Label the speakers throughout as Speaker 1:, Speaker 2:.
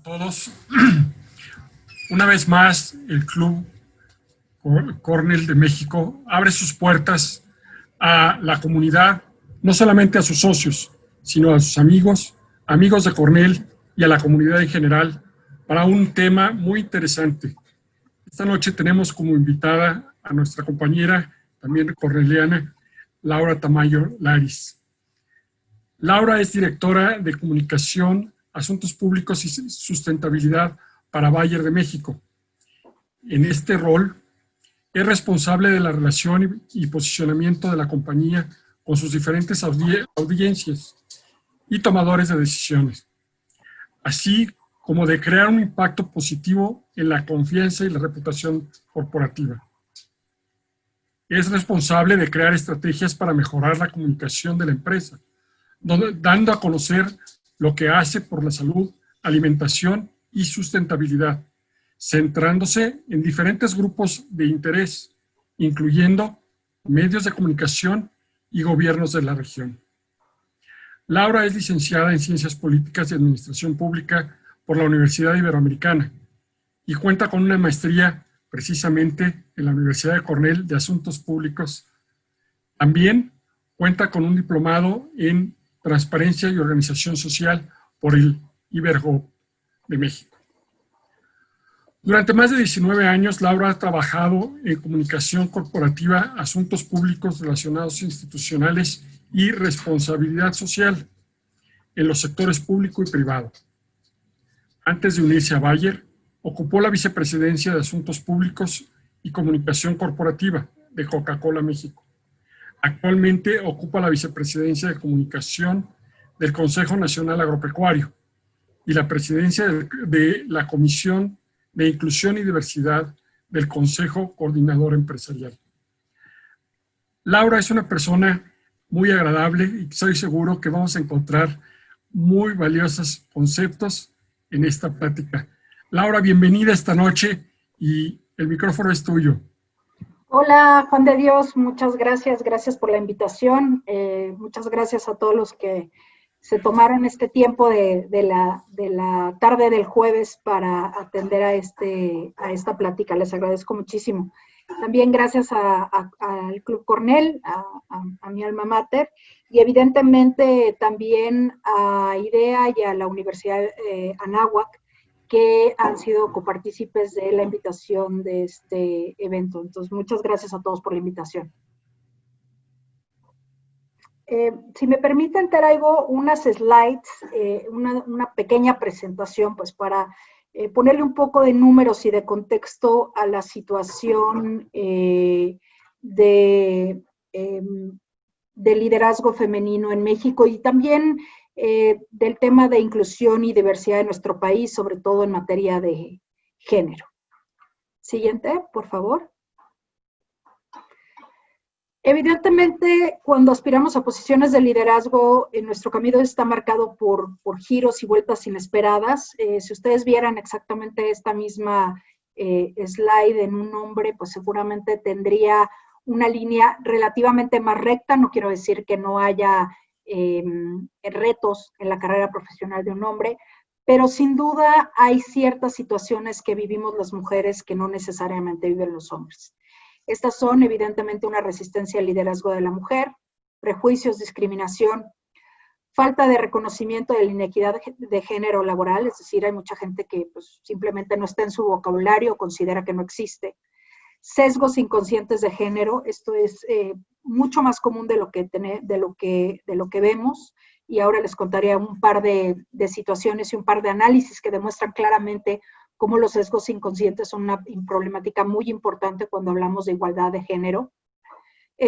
Speaker 1: todos. Una vez más, el Club Cornell de México abre sus puertas a la comunidad, no solamente a sus socios, sino a sus amigos, amigos de Cornell y a la comunidad en general, para un tema muy interesante. Esta noche tenemos como invitada a nuestra compañera, también corneliana, Laura Tamayo Laris. Laura es directora de Comunicación, Asuntos Públicos y Sustentabilidad para Bayer de México. En este rol, es responsable de la relación y posicionamiento de la compañía con sus diferentes audiencias y tomadores de decisiones, así como de crear un impacto positivo en la confianza y la reputación corporativa. Es responsable de crear estrategias para mejorar la comunicación de la empresa, dando a conocer lo que hace por la salud, alimentación y sustentabilidad, centrándose en diferentes grupos de interés, incluyendo medios de comunicación y gobiernos de la región. Laura es licenciada en Ciencias Políticas y Administración Pública por la Universidad Iberoamericana y cuenta con una maestría precisamente en la Universidad de Cornell de Asuntos Públicos. También cuenta con un diplomado en Transparencia y Organización Social por el IberGov de México. Durante más de 19 años, Laura ha trabajado en comunicación corporativa, asuntos públicos relacionados institucionales y responsabilidad social en los sectores público y privado. Antes de unirse a Bayer, ocupó la vicepresidencia de Asuntos Públicos y Comunicación Corporativa de Coca-Cola México. Actualmente ocupa la vicepresidencia de Comunicación del Consejo Nacional Agropecuario y la presidencia de la Comisión de Inclusión y Diversidad del Consejo Coordinador Empresarial. Laura es una persona muy agradable y estoy seguro que vamos a encontrar muy valiosos conceptos en esta plática. Laura, bienvenida esta noche y el micrófono es tuyo.
Speaker 2: Hola, Juan de Dios, muchas gracias, gracias por la invitación. Muchas gracias a todos los que se tomaron este tiempo de la tarde del jueves para atender a esta plática. Les agradezco muchísimo. También gracias al Club Cornell, a mi alma mater, y evidentemente también a IDEA y a la Universidad Anáhuac, que han sido copartícipes de la invitación de este evento. Entonces, muchas gracias a todos por la invitación. Si me permiten, traigo unas slides, una pequeña presentación, pues para ponerle un poco de números y de contexto a la situación de liderazgo femenino en México y también del tema de inclusión y diversidad de nuestro país, sobre todo en materia de género. Siguiente, por favor. Evidentemente, cuando aspiramos a posiciones de liderazgo, nuestro camino está marcado por giros y vueltas inesperadas. Si ustedes vieran exactamente esta misma slide en un hombre, pues seguramente tendría una línea relativamente más recta. No quiero decir que no haya retos en la carrera profesional de un hombre, pero sin duda hay ciertas situaciones que vivimos las mujeres que no necesariamente viven los hombres. Estas son evidentemente una resistencia al liderazgo de la mujer, prejuicios, discriminación, falta de reconocimiento de la inequidad de género laboral, es decir, hay mucha gente que pues, simplemente no está en su vocabulario o considera que no existe. Sesgos inconscientes de género, esto es mucho más común de lo que vemos, y ahora les contaré un par de situaciones y un par de análisis que demuestran claramente cómo los sesgos inconscientes son una problemática muy importante cuando hablamos de igualdad de género.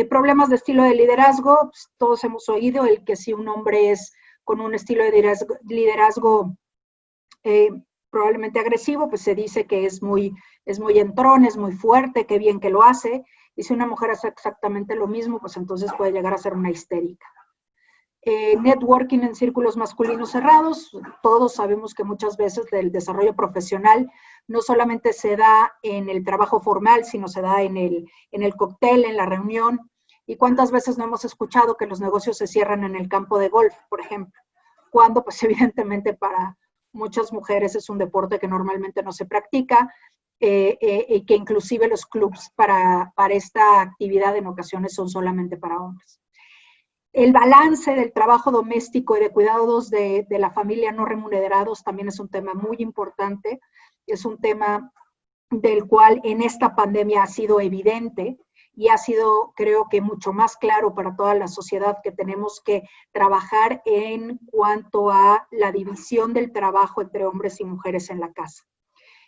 Speaker 2: Problemas de estilo de liderazgo, pues, todos hemos oído el que si un hombre es con un estilo de liderazgo probablemente agresivo, pues se dice que es muy entrón, es muy fuerte, qué bien que lo hace, y si una mujer hace exactamente lo mismo, pues entonces puede llegar a ser una histérica. Networking en círculos masculinos cerrados, todos sabemos que muchas veces el desarrollo profesional no solamente se da en el trabajo formal, sino se da en el cóctel, en la reunión, y cuántas veces no hemos escuchado que los negocios se cierran en el campo de golf, por ejemplo, cuando pues evidentemente para muchas mujeres es un deporte que normalmente no se practica, y que inclusive los clubs para esta actividad en ocasiones son solamente para hombres. El balance del trabajo doméstico y de cuidados de la familia no remunerados también es un tema muy importante, es un tema del cual en esta pandemia ha sido evidente y ha sido, creo que, mucho más claro para toda la sociedad que tenemos que trabajar en cuanto a la división del trabajo entre hombres y mujeres en la casa.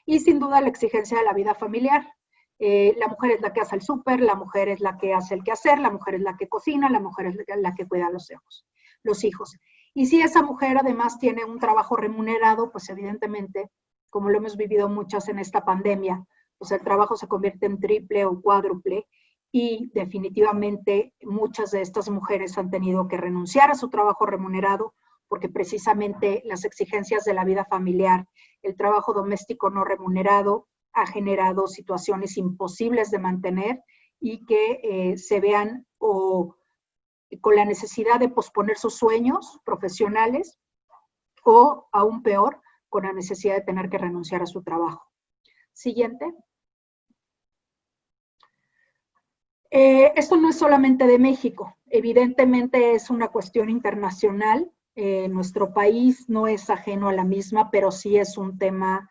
Speaker 2: Y sin duda la exigencia de la vida familiar. La mujer es la que hace el súper, la mujer es la que hace el quehacer, la mujer es la que cocina, la mujer es la que cuida a los hijos. Y si esa mujer además tiene un trabajo remunerado, pues evidentemente, como lo hemos vivido muchas en esta pandemia, pues el trabajo se convierte en triple o cuádruple y definitivamente muchas de estas mujeres han tenido que renunciar a su trabajo remunerado porque precisamente las exigencias de la vida familiar, el trabajo doméstico no remunerado, ha generado situaciones imposibles de mantener y que se vean con la necesidad de posponer sus sueños profesionales o, aún peor, con la necesidad de tener que renunciar a su trabajo. Siguiente. Esto no es solamente de México, evidentemente es una cuestión internacional. Nuestro país no es ajeno a la misma, pero sí es un tema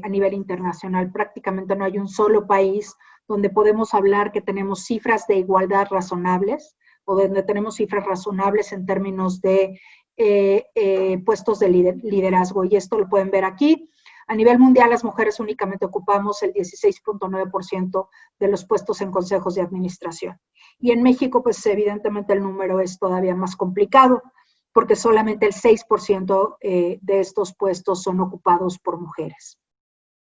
Speaker 2: a nivel internacional. Prácticamente no hay un solo país donde podemos hablar que tenemos cifras de igualdad razonables o donde tenemos cifras razonables en términos de puestos de liderazgo. Y esto lo pueden ver aquí. A nivel mundial, las mujeres únicamente ocupamos el 16.9% de los puestos en consejos de administración. Y en México, pues evidentemente el número es todavía más complicado, porque solamente el 6% de estos puestos son ocupados por mujeres.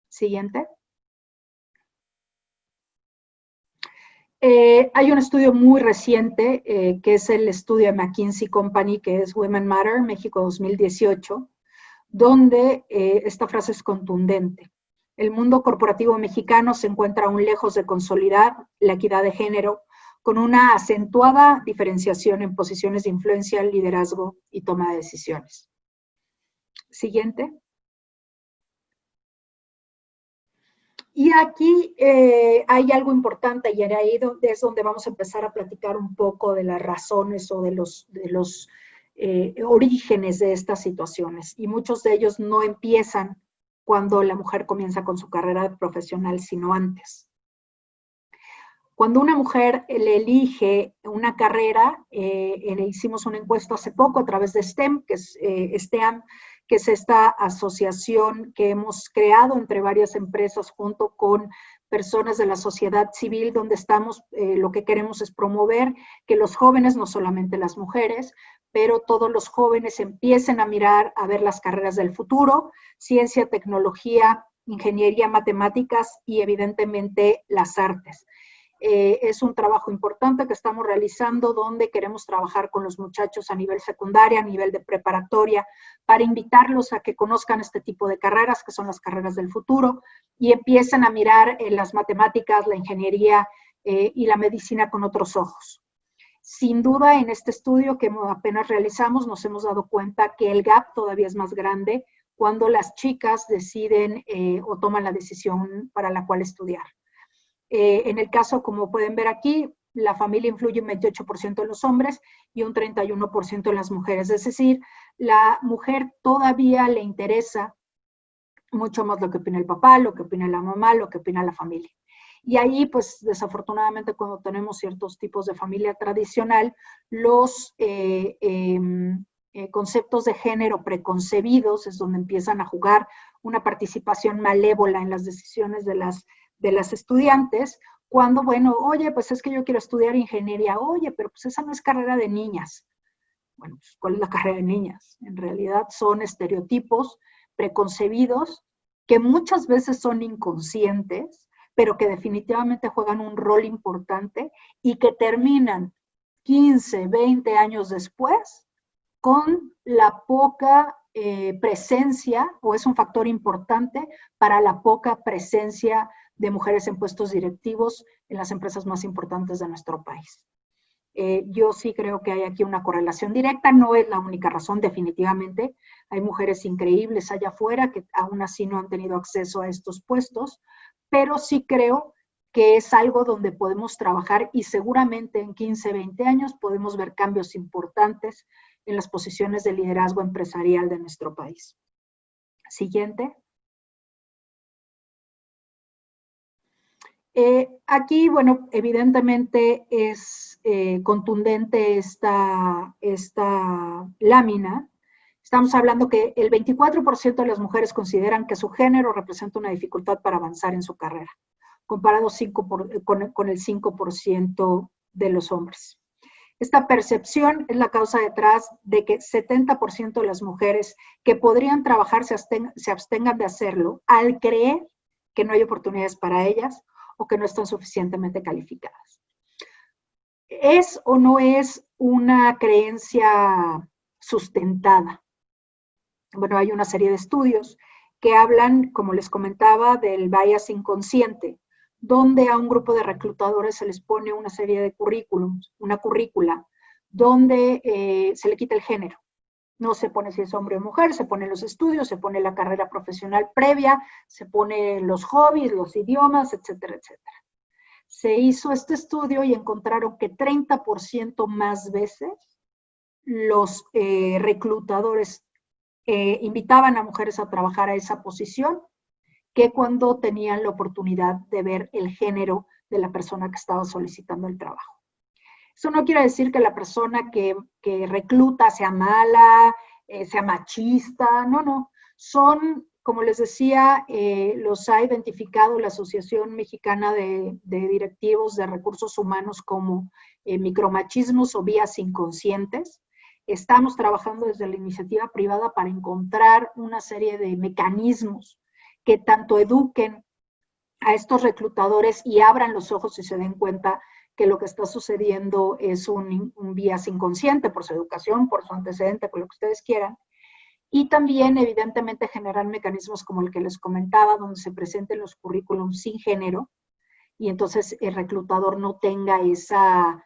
Speaker 2: Siguiente. Hay un estudio muy reciente, que es el estudio de McKinsey Company, que es Women Matter, México 2018, donde esta frase es contundente. El mundo corporativo mexicano se encuentra aún lejos de consolidar la equidad de género, con una acentuada diferenciación en posiciones de influencia, liderazgo y toma de decisiones. Siguiente. Y aquí hay algo importante y ahí es donde vamos a empezar a platicar un poco de las razones o de los orígenes de estas situaciones. Y muchos de ellos no empiezan cuando la mujer comienza con su carrera profesional, sino antes. Cuando una mujer le elige una carrera, hicimos una encuesta hace poco a través de STEM, que es STEAM, que es esta asociación que hemos creado entre varias empresas junto con personas de la sociedad civil, donde estamos, lo que queremos es promover que los jóvenes, no solamente las mujeres, pero todos los jóvenes empiecen a mirar, a ver las carreras del futuro, ciencia, tecnología, ingeniería, matemáticas y evidentemente las artes. Es un trabajo importante que estamos realizando donde queremos trabajar con los muchachos a nivel secundaria, a nivel de preparatoria, para invitarlos a que conozcan este tipo de carreras, que son las carreras del futuro, y empiecen a mirar las matemáticas, la ingeniería y la medicina con otros ojos. Sin duda, en este estudio que apenas realizamos, nos hemos dado cuenta que el gap todavía es más grande cuando las chicas deciden o toman la decisión para la cual estudiar. En el caso, como pueden ver aquí, la familia influye un 28% en los hombres y un 31% en las mujeres. Es decir, la mujer todavía le interesa mucho más lo que opina el papá, lo que opina la mamá, lo que opina la familia. Y ahí, pues, desafortunadamente, cuando tenemos ciertos tipos de familia tradicional, los conceptos de género preconcebidos es donde empiezan a jugar una participación malévola en las decisiones de las estudiantes, cuando, bueno, oye, pues es que yo quiero estudiar ingeniería, oye, pero pues esa no es carrera de niñas. Bueno, pues, ¿cuál es la carrera de niñas? En realidad son estereotipos preconcebidos que muchas veces son inconscientes, pero que definitivamente juegan un rol importante y que terminan 15, 20 años después con la poca presencia, o es un factor importante para la poca presencia de mujeres en puestos directivos en las empresas más importantes de nuestro país. Yo sí creo que hay aquí una correlación directa, no es la única razón definitivamente. Hay mujeres increíbles allá afuera que aún así no han tenido acceso a estos puestos, pero sí creo que es algo donde podemos trabajar y seguramente en 15, 20 años podemos ver cambios importantes en las posiciones de liderazgo empresarial de nuestro país. Siguiente. Aquí, bueno, evidentemente es contundente esta lámina. Estamos hablando que el 24% de las mujeres consideran que su género representa una dificultad para avanzar en su carrera, comparado con el 5% de los hombres. Esta percepción es la causa detrás de que 70% de las mujeres que podrían trabajar se abstengan de hacerlo al creer que no hay oportunidades para ellas o que no están suficientemente calificadas. ¿Es o no es una creencia sustentada? Bueno, hay una serie de estudios que hablan, como les comentaba, del bias inconsciente, donde a un grupo de reclutadores se les pone una serie de currículums, una currícula, donde se le quita el género. No se pone si es hombre o mujer, se pone los estudios, se pone la carrera profesional previa, se pone los hobbies, los idiomas, etcétera, etcétera. Se hizo este estudio y encontraron que 30% más veces los reclutadores invitaban a mujeres a trabajar a esa posición que cuando tenían la oportunidad de ver el género de la persona que estaba solicitando el trabajo. Eso no quiere decir que la persona que recluta sea mala, sea machista, no. Son, como les decía, los ha identificado la Asociación Mexicana de Directivos de Recursos Humanos como micromachismos o vías inconscientes. Estamos trabajando desde la iniciativa privada para encontrar una serie de mecanismos que tanto eduquen a estos reclutadores y abran los ojos y se den cuenta que lo que está sucediendo es un bias inconsciente por su educación, por su antecedente, por lo que ustedes quieran. Y también, evidentemente, generar mecanismos como el que les comentaba, donde se presenten los currículums sin género y entonces el reclutador no tenga esa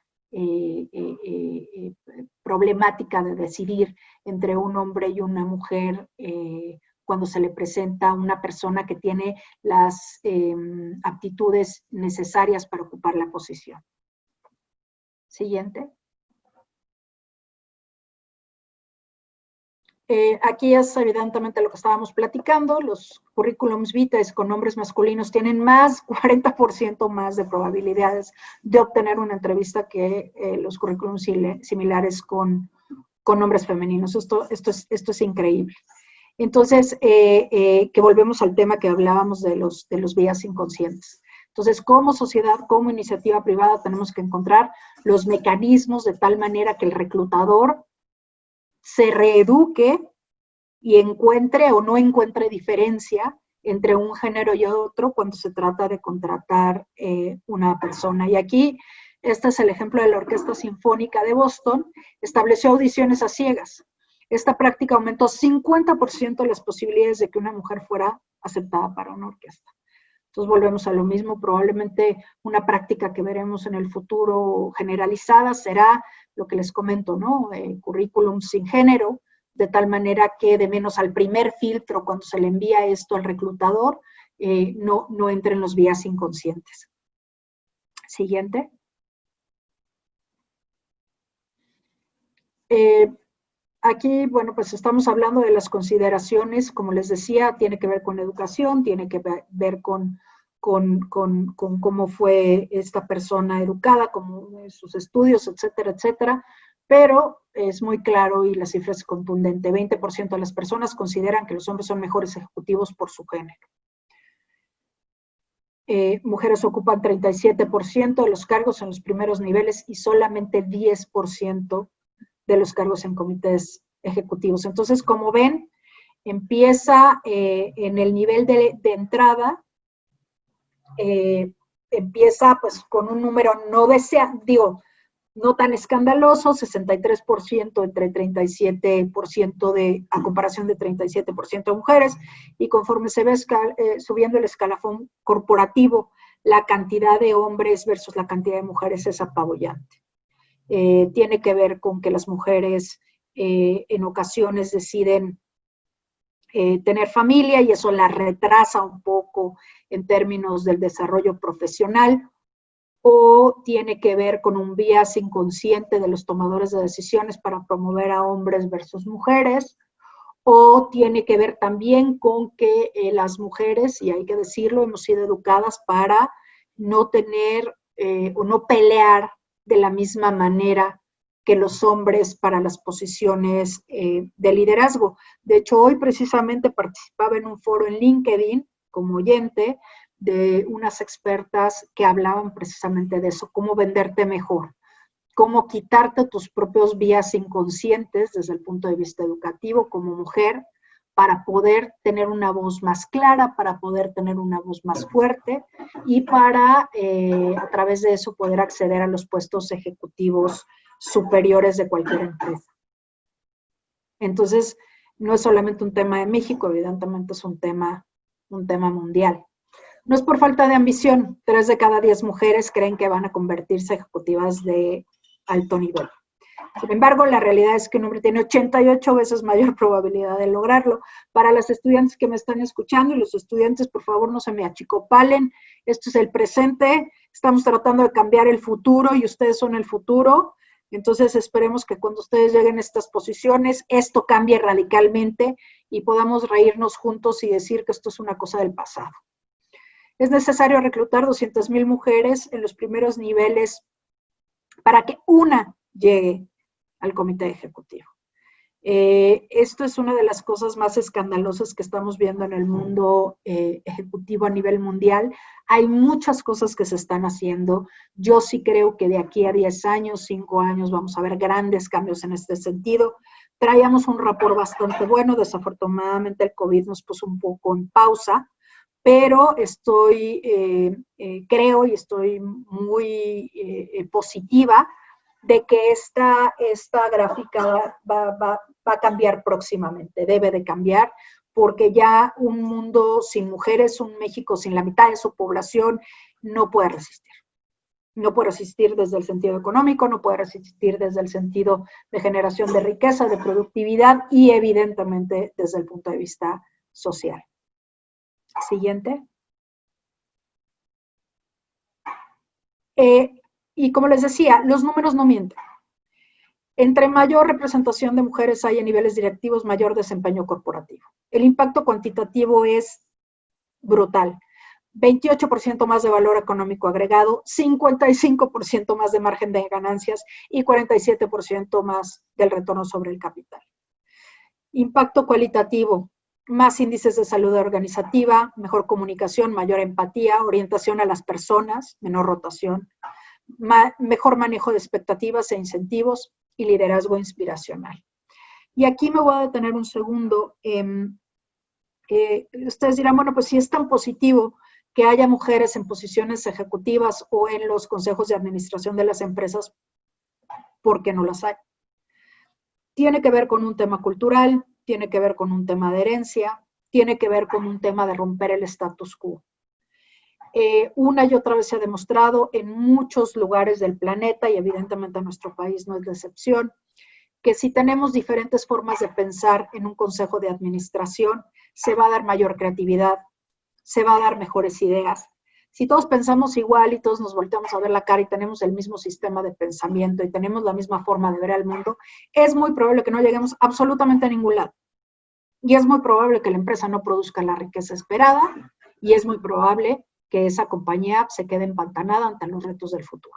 Speaker 2: problemática de decidir entre un hombre y una mujer cuando se le presenta una persona que tiene las aptitudes necesarias para ocupar la posición. Siguiente. Aquí es evidentemente lo que estábamos platicando. Los currículums vitae con nombres masculinos tienen más, 40% más de probabilidades de obtener una entrevista que los currículums similares con nombres femeninos. Esto es increíble. Entonces, que volvemos al tema que hablábamos de los vías inconscientes. Entonces, como sociedad, como iniciativa privada, tenemos que encontrar los mecanismos de tal manera que el reclutador se reeduque y encuentre o no encuentre diferencia entre un género y otro cuando se trata de contratar una persona. Y aquí, este es el ejemplo de la Orquesta Sinfónica de Boston, estableció audiciones a ciegas. Esta práctica aumentó 50% las posibilidades de que una mujer fuera aceptada para una orquesta. Entonces volvemos a lo mismo, probablemente una práctica que veremos en el futuro generalizada será lo que les comento, ¿no? Currículum sin género, de tal manera que de menos al primer filtro, cuando se le envía esto al reclutador, no entren los vías inconscientes. Siguiente. Aquí, bueno, pues estamos hablando de las consideraciones, como les decía, tiene que ver con educación, tiene que ver con cómo fue esta persona educada, con sus estudios, etcétera, etcétera, pero es muy claro y la cifra es contundente. 20% de las personas consideran que los hombres son mejores ejecutivos por su género. Mujeres ocupan 37% de los cargos en los primeros niveles y solamente 10% de los cargos en comités ejecutivos. Entonces, como ven, empieza en el nivel de entrada, empieza pues con un número no tan escandaloso, 63% entre 37% a comparación de 37% de mujeres, y conforme se ve subiendo el escalafón corporativo, la cantidad de hombres versus la cantidad de mujeres es apabullante. tiene que ver con que las mujeres en ocasiones deciden tener familia y eso la retrasa un poco en términos del desarrollo profesional, o tiene que ver con un bias inconsciente de los tomadores de decisiones para promover a hombres versus mujeres, o tiene que ver también con que las mujeres, y hay que decirlo, hemos sido educadas para no tener o no pelear de la misma manera que los hombres para las posiciones de liderazgo. De hecho, hoy precisamente participaba en un foro en LinkedIn como oyente de unas expertas que hablaban precisamente de eso, cómo venderte mejor, cómo quitarte tus propios vías inconscientes desde el punto de vista educativo como mujer para poder tener una voz más clara, para poder tener una voz más fuerte y para a través de eso poder acceder a los puestos ejecutivos superiores de cualquier empresa. Entonces, no es solamente un tema de México, evidentemente es un tema mundial. No es por falta de ambición, 3 de cada 10 mujeres creen que van a convertirse en ejecutivas de alto nivel. Sin embargo, la realidad es que un hombre tiene 88 veces mayor probabilidad de lograrlo. Para las estudiantes que me están escuchando y los estudiantes, por favor, no se me achicopalen. Esto es el presente, estamos tratando de cambiar el futuro y ustedes son el futuro. Entonces, esperemos que cuando ustedes lleguen a estas posiciones, esto cambie radicalmente y podamos reírnos juntos y decir que esto es una cosa del pasado. Es necesario reclutar 200,000 mujeres en los primeros niveles para que una llegue al comité ejecutivo. Esto es una de las cosas más escandalosas que estamos viendo en el mundo ejecutivo a nivel mundial. Hay muchas cosas que se están haciendo. Yo sí creo que de aquí a 10 años, 5 años, vamos a ver grandes cambios en este sentido. Traíamos un rapport bastante bueno. Desafortunadamente el COVID nos puso un poco en pausa, pero creo y estoy muy positiva de que esta gráfica va a cambiar próximamente, debe de cambiar, porque ya un mundo sin mujeres, un México sin la mitad de su población, no puede resistir. No puede resistir desde el sentido económico, no puede resistir desde el sentido de generación de riqueza, de productividad y evidentemente desde el punto de vista social. Siguiente. Y como les decía, los números no mienten. Entre mayor representación de mujeres hay en niveles directivos, mayor desempeño corporativo. El impacto cuantitativo es brutal. 28% más de valor económico agregado, 55% más de margen de ganancias y 47% más del retorno sobre el capital. Impacto cualitativo, más índices de salud organizativa, mejor comunicación, mayor empatía, orientación a las personas, menor rotación, mejor manejo de expectativas e incentivos y liderazgo inspiracional. Y aquí me voy a detener un segundo. Ustedes dirán, bueno, pues si es tan positivo que haya mujeres en posiciones ejecutivas o en los consejos de administración de las empresas, ¿por qué no las hay? Tiene que ver con un tema cultural, tiene que ver con un tema de herencia, tiene que ver con un tema de romper el status quo. Una y otra vez se ha demostrado en muchos lugares del planeta, y evidentemente nuestro país no es la excepción, que si tenemos diferentes formas de pensar en un consejo de administración, se va a dar mayor creatividad, se va a dar mejores ideas. Si todos pensamos igual y todos nos volteamos a ver la cara y tenemos el mismo sistema de pensamiento y tenemos la misma forma de ver al mundo, es muy probable que no lleguemos absolutamente a ningún lado. Y es muy probable que la empresa no produzca la riqueza esperada y es muy probable que esa compañía se quede empantanada ante los retos del futuro.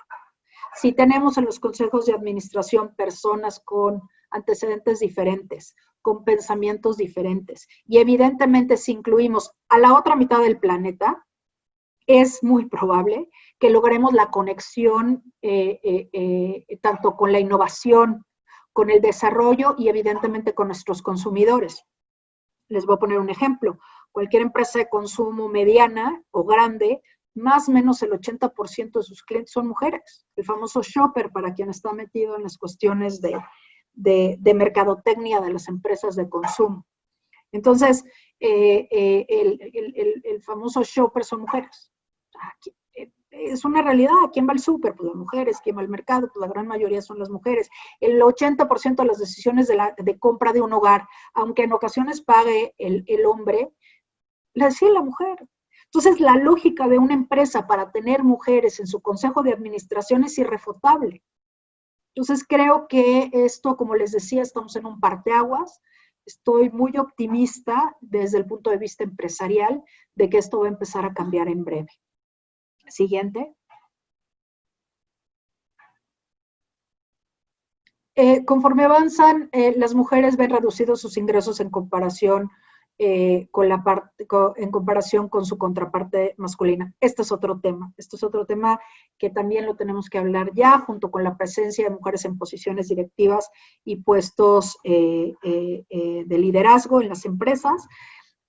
Speaker 2: Si tenemos en los consejos de administración personas con antecedentes diferentes, con pensamientos diferentes, y evidentemente si incluimos a la otra mitad del planeta, es muy probable que logremos la conexión tanto con la innovación, con el desarrollo y evidentemente con nuestros consumidores. Les voy a poner un ejemplo. Cualquier empresa de consumo mediana o grande, más o menos el 80% de sus clientes son mujeres. El famoso shopper, para quien está metido en las cuestiones de mercadotecnia de las empresas de consumo. Entonces, el famoso shopper son mujeres. es una realidad. ¿Quién va al súper? Pues las mujeres. ¿Quién va al mercado? Pues la gran mayoría son las mujeres. El 80% de las decisiones de compra de un hogar, aunque en ocasiones pague el hombre, la decide la mujer. Entonces, la lógica de una empresa para tener mujeres en su consejo de administración es irrefutable. Entonces, creo que esto, como les decía, estamos en un parteaguas. Estoy muy optimista desde el punto de vista empresarial de que esto va a empezar a cambiar en breve. Siguiente. Conforme avanzan, las mujeres ven reducidos sus ingresos en comparación en comparación con su contraparte masculina. Este es otro tema. Este es otro tema que también lo tenemos que hablar ya, junto con la presencia de mujeres en posiciones directivas y puestos de liderazgo en las empresas,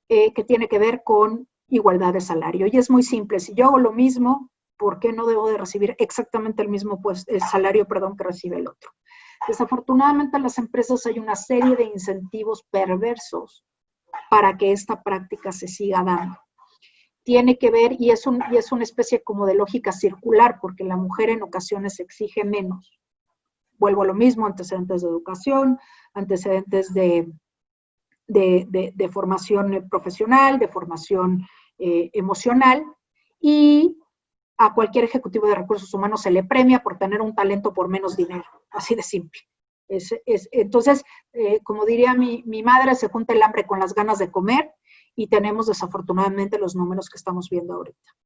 Speaker 2: que tiene que ver con igualdad de salario. Y es muy simple. Si yo hago lo mismo, ¿por qué no debo de recibir exactamente el mismo salario, que recibe el otro? Desafortunadamente en las empresas hay una serie de incentivos perversos para que esta práctica se siga dando. Tiene que ver, y es una especie como de lógica circular, porque la mujer en ocasiones exige menos. Vuelvo a lo mismo, antecedentes de educación, antecedentes de formación profesional, de formación emocional, y a cualquier ejecutivo de recursos humanos se le premia por tener un talento por menos dinero, así de simple. Entonces, como diría mi madre, se junta el hambre con las ganas de comer, y tenemos desafortunadamente los números que estamos viendo ahorita.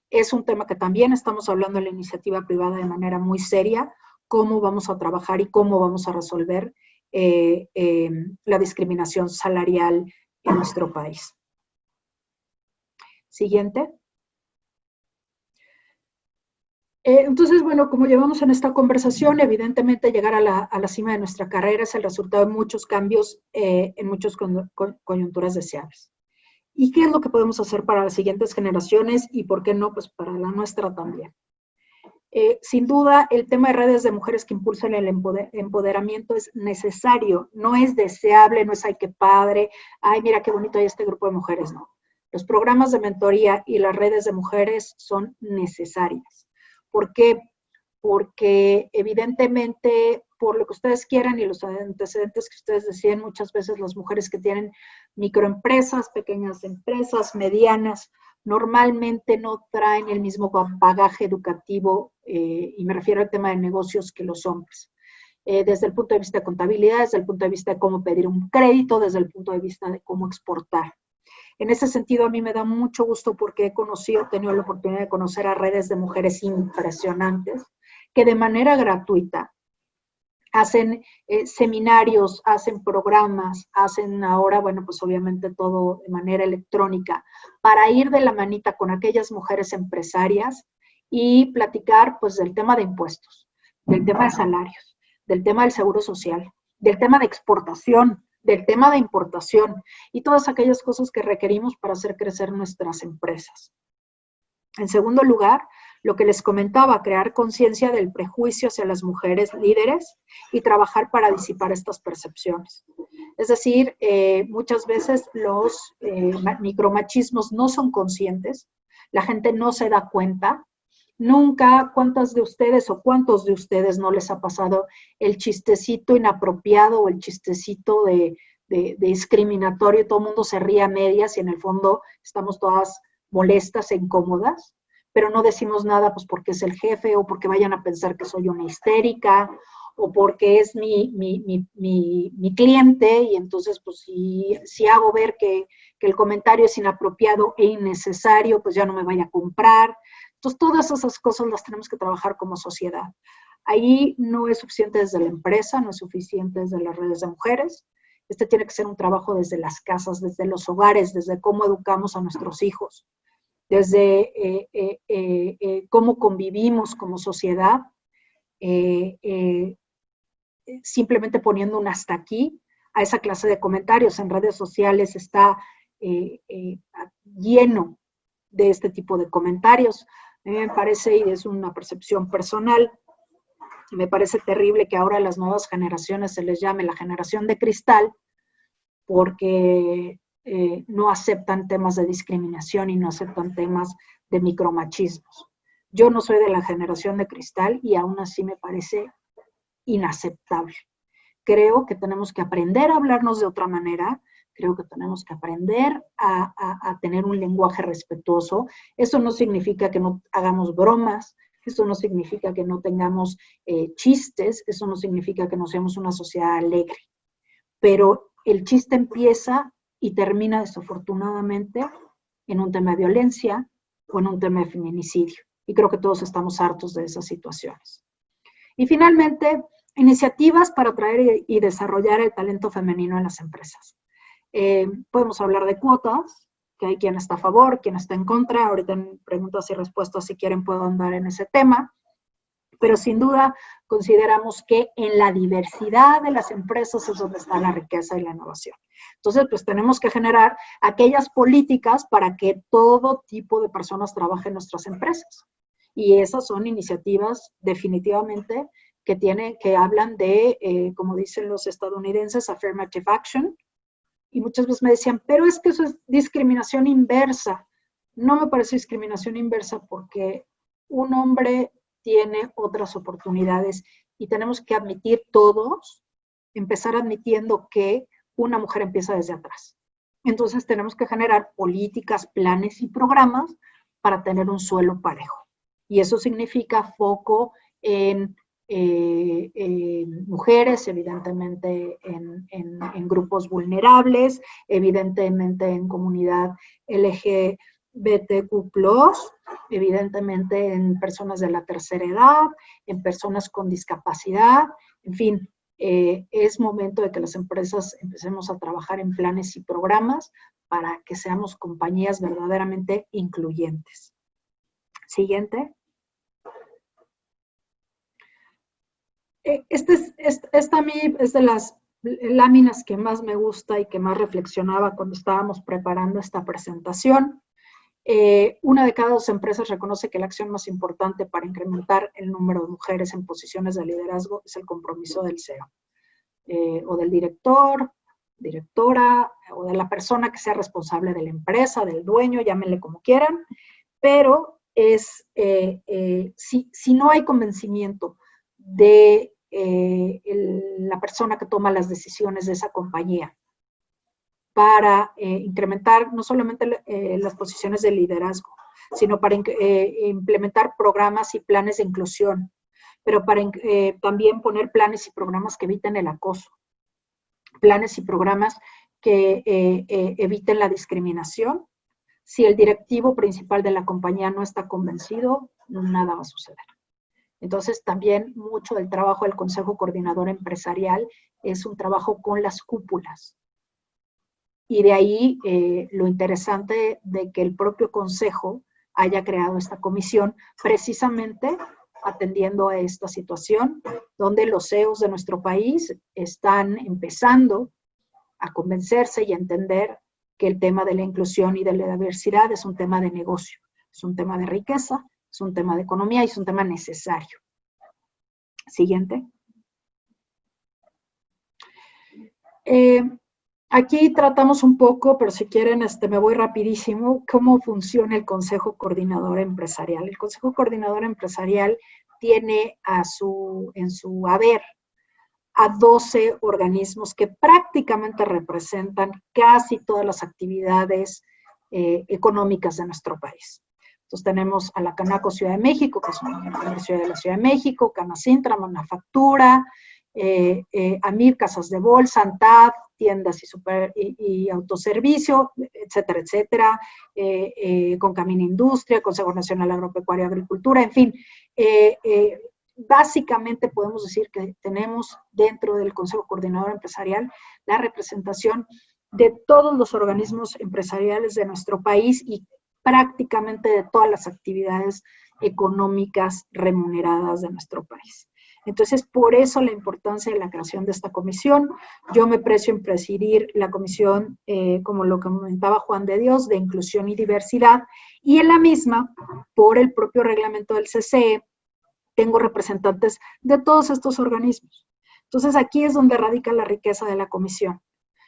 Speaker 2: Es un tema que también estamos hablando en la iniciativa privada de manera muy seria, cómo vamos a trabajar y cómo vamos a resolver la discriminación salarial en nuestro país. Siguiente. Entonces, bueno, como llevamos en esta conversación, evidentemente llegar a la cima de nuestra carrera es el resultado de muchos cambios en muchas coyunturas deseables. ¿Y qué es lo que podemos hacer para las siguientes generaciones y por qué no, pues para la nuestra también? Sin duda, el tema de redes de mujeres que impulsan el empoderamiento es necesario, no es deseable, no es ay, qué padre, ay, mira qué bonito hay este grupo de mujeres, no. Los programas de mentoría y las redes de mujeres son necesarias. ¿Por qué? Porque evidentemente, por lo que ustedes quieran y los antecedentes que ustedes decían, muchas veces las mujeres que tienen microempresas, pequeñas empresas, medianas, normalmente no traen el mismo bagaje educativo, y me refiero al tema de negocios, que los hombres. Desde el punto de vista de contabilidad, desde el punto de vista de cómo pedir un crédito, desde el punto de vista de cómo exportar. En ese sentido, a mí me da mucho gusto porque he tenido la oportunidad de conocer a redes de mujeres impresionantes que de manera gratuita hacen seminarios, hacen programas, hacen ahora, bueno, pues obviamente todo de manera electrónica, para ir de la manita con aquellas mujeres empresarias y platicar pues del tema de impuestos, del tema de salarios, del tema del seguro social, del tema de exportación, del tema de importación y todas aquellas cosas que requerimos para hacer crecer nuestras empresas. En segundo lugar, lo que les comentaba, crear conciencia del prejuicio hacia las mujeres líderes y trabajar para disipar estas percepciones. Es decir, muchas veces los micromachismos no son conscientes, la gente no se da cuenta. Nunca, ¿cuántas de ustedes o cuántos de ustedes no les ha pasado el chistecito inapropiado o el chistecito de discriminatorio? Todo el mundo se ríe a medias y en el fondo estamos todas molestas e incómodas, pero no decimos nada pues porque es el jefe o porque vayan a pensar que soy una histérica o porque es mi cliente, y entonces pues si hago ver que el comentario es inapropiado e innecesario, pues ya no me vaya a comprar. Entonces todas esas cosas las tenemos que trabajar como sociedad. Ahí no es suficiente desde la empresa, no es suficiente desde las redes de mujeres. Este tiene que ser un trabajo desde las casas, desde los hogares, desde cómo educamos a nuestros hijos, desde cómo convivimos como sociedad, simplemente poniendo un hasta aquí a esa clase de comentarios. En redes sociales está lleno de este tipo de comentarios. A mí me parece, y es una percepción personal, me parece terrible que ahora a las nuevas generaciones se les llame la generación de cristal, porque no aceptan temas de discriminación y no aceptan temas de micromachismos. Yo no soy de la generación de cristal y aún así me parece inaceptable. Creo que tenemos que aprender a hablarnos de otra manera, creo que tenemos que aprender a tener un lenguaje respetuoso. Eso no significa que no hagamos bromas, eso no significa que no tengamos chistes, eso no significa que no seamos una sociedad alegre. Pero el chiste empieza y termina desafortunadamente en un tema de violencia o en un tema de feminicidio. Y creo que todos estamos hartos de esas situaciones. Y finalmente, iniciativas para atraer y desarrollar el talento femenino en las empresas. Podemos hablar de cuotas, que hay quien está a favor, quien está en contra. Ahorita en preguntas y respuestas, si quieren, puedo andar en ese tema. Pero sin duda consideramos que en la diversidad de las empresas es donde está la riqueza y la innovación. Entonces, pues tenemos que generar aquellas políticas para que todo tipo de personas trabajen en nuestras empresas. Y esas son iniciativas definitivamente que hablan de, como dicen los estadounidenses, affirmative action. Y muchas veces me decían, pero es que eso es discriminación inversa. No me parece discriminación inversa porque un hombre tiene otras oportunidades y tenemos que admitir todos, empezar admitiendo que una mujer empieza desde atrás. Entonces tenemos que generar políticas, planes y programas para tener un suelo parejo. Y eso significa foco en mujeres, evidentemente en grupos vulnerables, evidentemente en comunidad LGBTQ+, evidentemente en personas de la tercera edad, en personas con discapacidad, en fin, es momento de que las empresas empecemos a trabajar en planes y programas para que seamos compañías verdaderamente incluyentes. Siguiente. Esta a mí es de las láminas que más me gusta y que más reflexionaba cuando estábamos preparando esta presentación. Una de cada 2 empresas reconoce que la acción más importante para incrementar el número de mujeres en posiciones de liderazgo es el compromiso del CEO, o del director, directora, o de la persona que sea responsable de la empresa, del dueño, llámenle como quieran, pero si no hay convencimiento de la persona que toma las decisiones de esa compañía para incrementar no solamente las posiciones de liderazgo, sino para implementar programas y planes de inclusión, pero para también poner planes y programas que eviten el acoso, planes y programas que eviten la discriminación. Si el directivo principal de la compañía no está convencido, nada va a suceder. Entonces, también mucho del trabajo del Consejo Coordinador Empresarial es un trabajo con las cúpulas. Y de ahí lo interesante de que el propio Consejo haya creado esta comisión precisamente atendiendo a esta situación, donde los CEOs de nuestro país están empezando a convencerse y a entender que el tema de la inclusión y de la diversidad es un tema de negocio, es un tema de riqueza, es un tema de economía y es un tema necesario. Siguiente. Aquí tratamos un poco, pero si quieren me voy rapidísimo, cómo funciona el Consejo Coordinador Empresarial. El Consejo Coordinador Empresarial tiene en su haber a 12 organismos que prácticamente representan casi todas las actividades económicas de nuestro país. Entonces tenemos a la Canaco Ciudad de México, que es una universidad de la Ciudad de México, Canacintra, Manufactura, AMIR, Casas de Bolsa, ANTAD, tiendas y autoservicio, etcétera, etcétera, Concamina Industria, Consejo Nacional Agropecuario y Agricultura, en fin, básicamente podemos decir que tenemos dentro del Consejo Coordinador Empresarial la representación de todos los organismos empresariales de nuestro país y prácticamente de todas las actividades económicas remuneradas de nuestro país. Entonces, por eso la importancia de la creación de esta comisión. Yo me precio en presidir la comisión, como lo comentaba Juan de Dios, de inclusión y diversidad, y en la misma, por el propio reglamento del CCE, tengo representantes de todos estos organismos. Entonces, aquí es donde radica la riqueza de la comisión.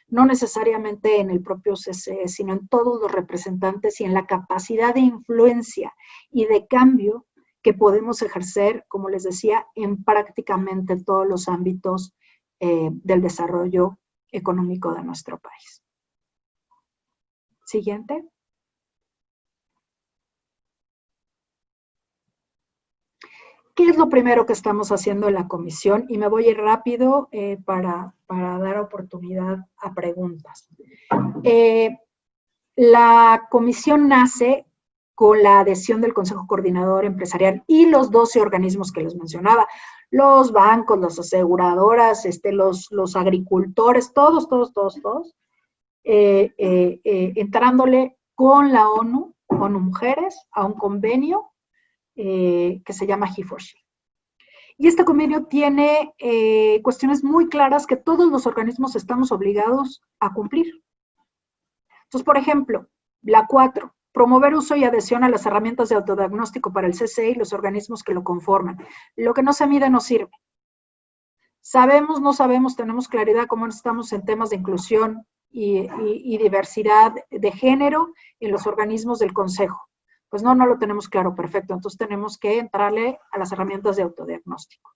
Speaker 2: No necesariamente en el propio CCE, sino en todos los representantes y en la capacidad de influencia y de cambio que podemos ejercer, como les decía, en prácticamente todos los ámbitos del desarrollo económico de nuestro país. Siguiente. ¿Qué es lo primero que estamos haciendo en la comisión? Y me voy a ir rápido para dar oportunidad a preguntas. La comisión nace con la adhesión del Consejo Coordinador Empresarial y los 12 organismos que les mencionaba, los bancos, las aseguradoras, los agricultores, todos, entrándole con la ONU Mujeres, a un convenio que se llama He4She. Y este convenio tiene cuestiones muy claras que todos los organismos estamos obligados a cumplir. Entonces, por ejemplo, la 4, promover uso y adhesión a las herramientas de autodiagnóstico para el CCE y los organismos que lo conforman. Lo que no se mide no sirve. Sabemos, no sabemos, tenemos claridad cómo estamos en temas de inclusión y diversidad de género en los organismos del Consejo. Pues no lo tenemos claro, perfecto. Entonces tenemos que entrarle a las herramientas de autodiagnóstico.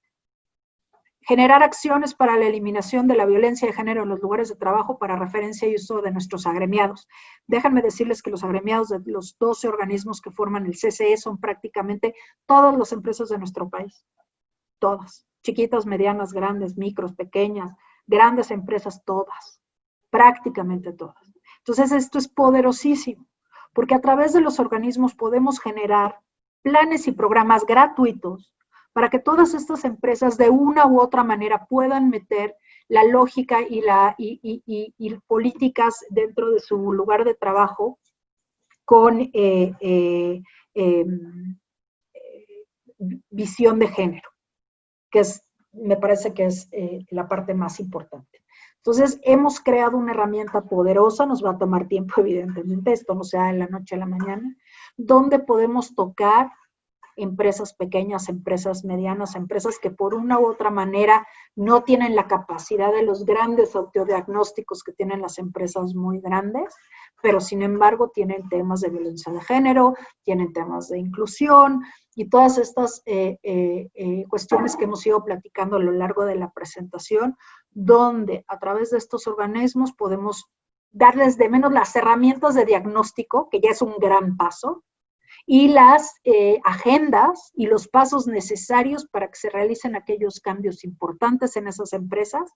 Speaker 2: Generar acciones para la eliminación de la violencia de género en los lugares de trabajo para referencia y uso de nuestros agremiados. Déjenme decirles que los agremiados de los 12 organismos que forman el CCE son prácticamente todas las empresas de nuestro país. Todas. Chiquitas, medianas, grandes, micros, pequeñas, grandes empresas, todas. Prácticamente todas. Entonces esto es poderosísimo, porque a través de los organismos podemos generar planes y programas gratuitos para que todas estas empresas de una u otra manera puedan meter la lógica y políticas dentro de su lugar de trabajo con visión de género, que me parece que es la parte más importante. Entonces, hemos creado una herramienta poderosa, nos va a tomar tiempo, evidentemente, esto no se da de la noche a la mañana, donde podemos tocar empresas pequeñas, empresas medianas, empresas que por una u otra manera no tienen la capacidad de los grandes autodiagnósticos que tienen las empresas muy grandes, pero sin embargo tienen temas de violencia de género, tienen temas de inclusión y todas estas cuestiones que hemos ido platicando a lo largo de la presentación, donde a través de estos organismos podemos darles de menos las herramientas de diagnóstico, que ya es un gran paso, y las agendas y los pasos necesarios para que se realicen aquellos cambios importantes en esas empresas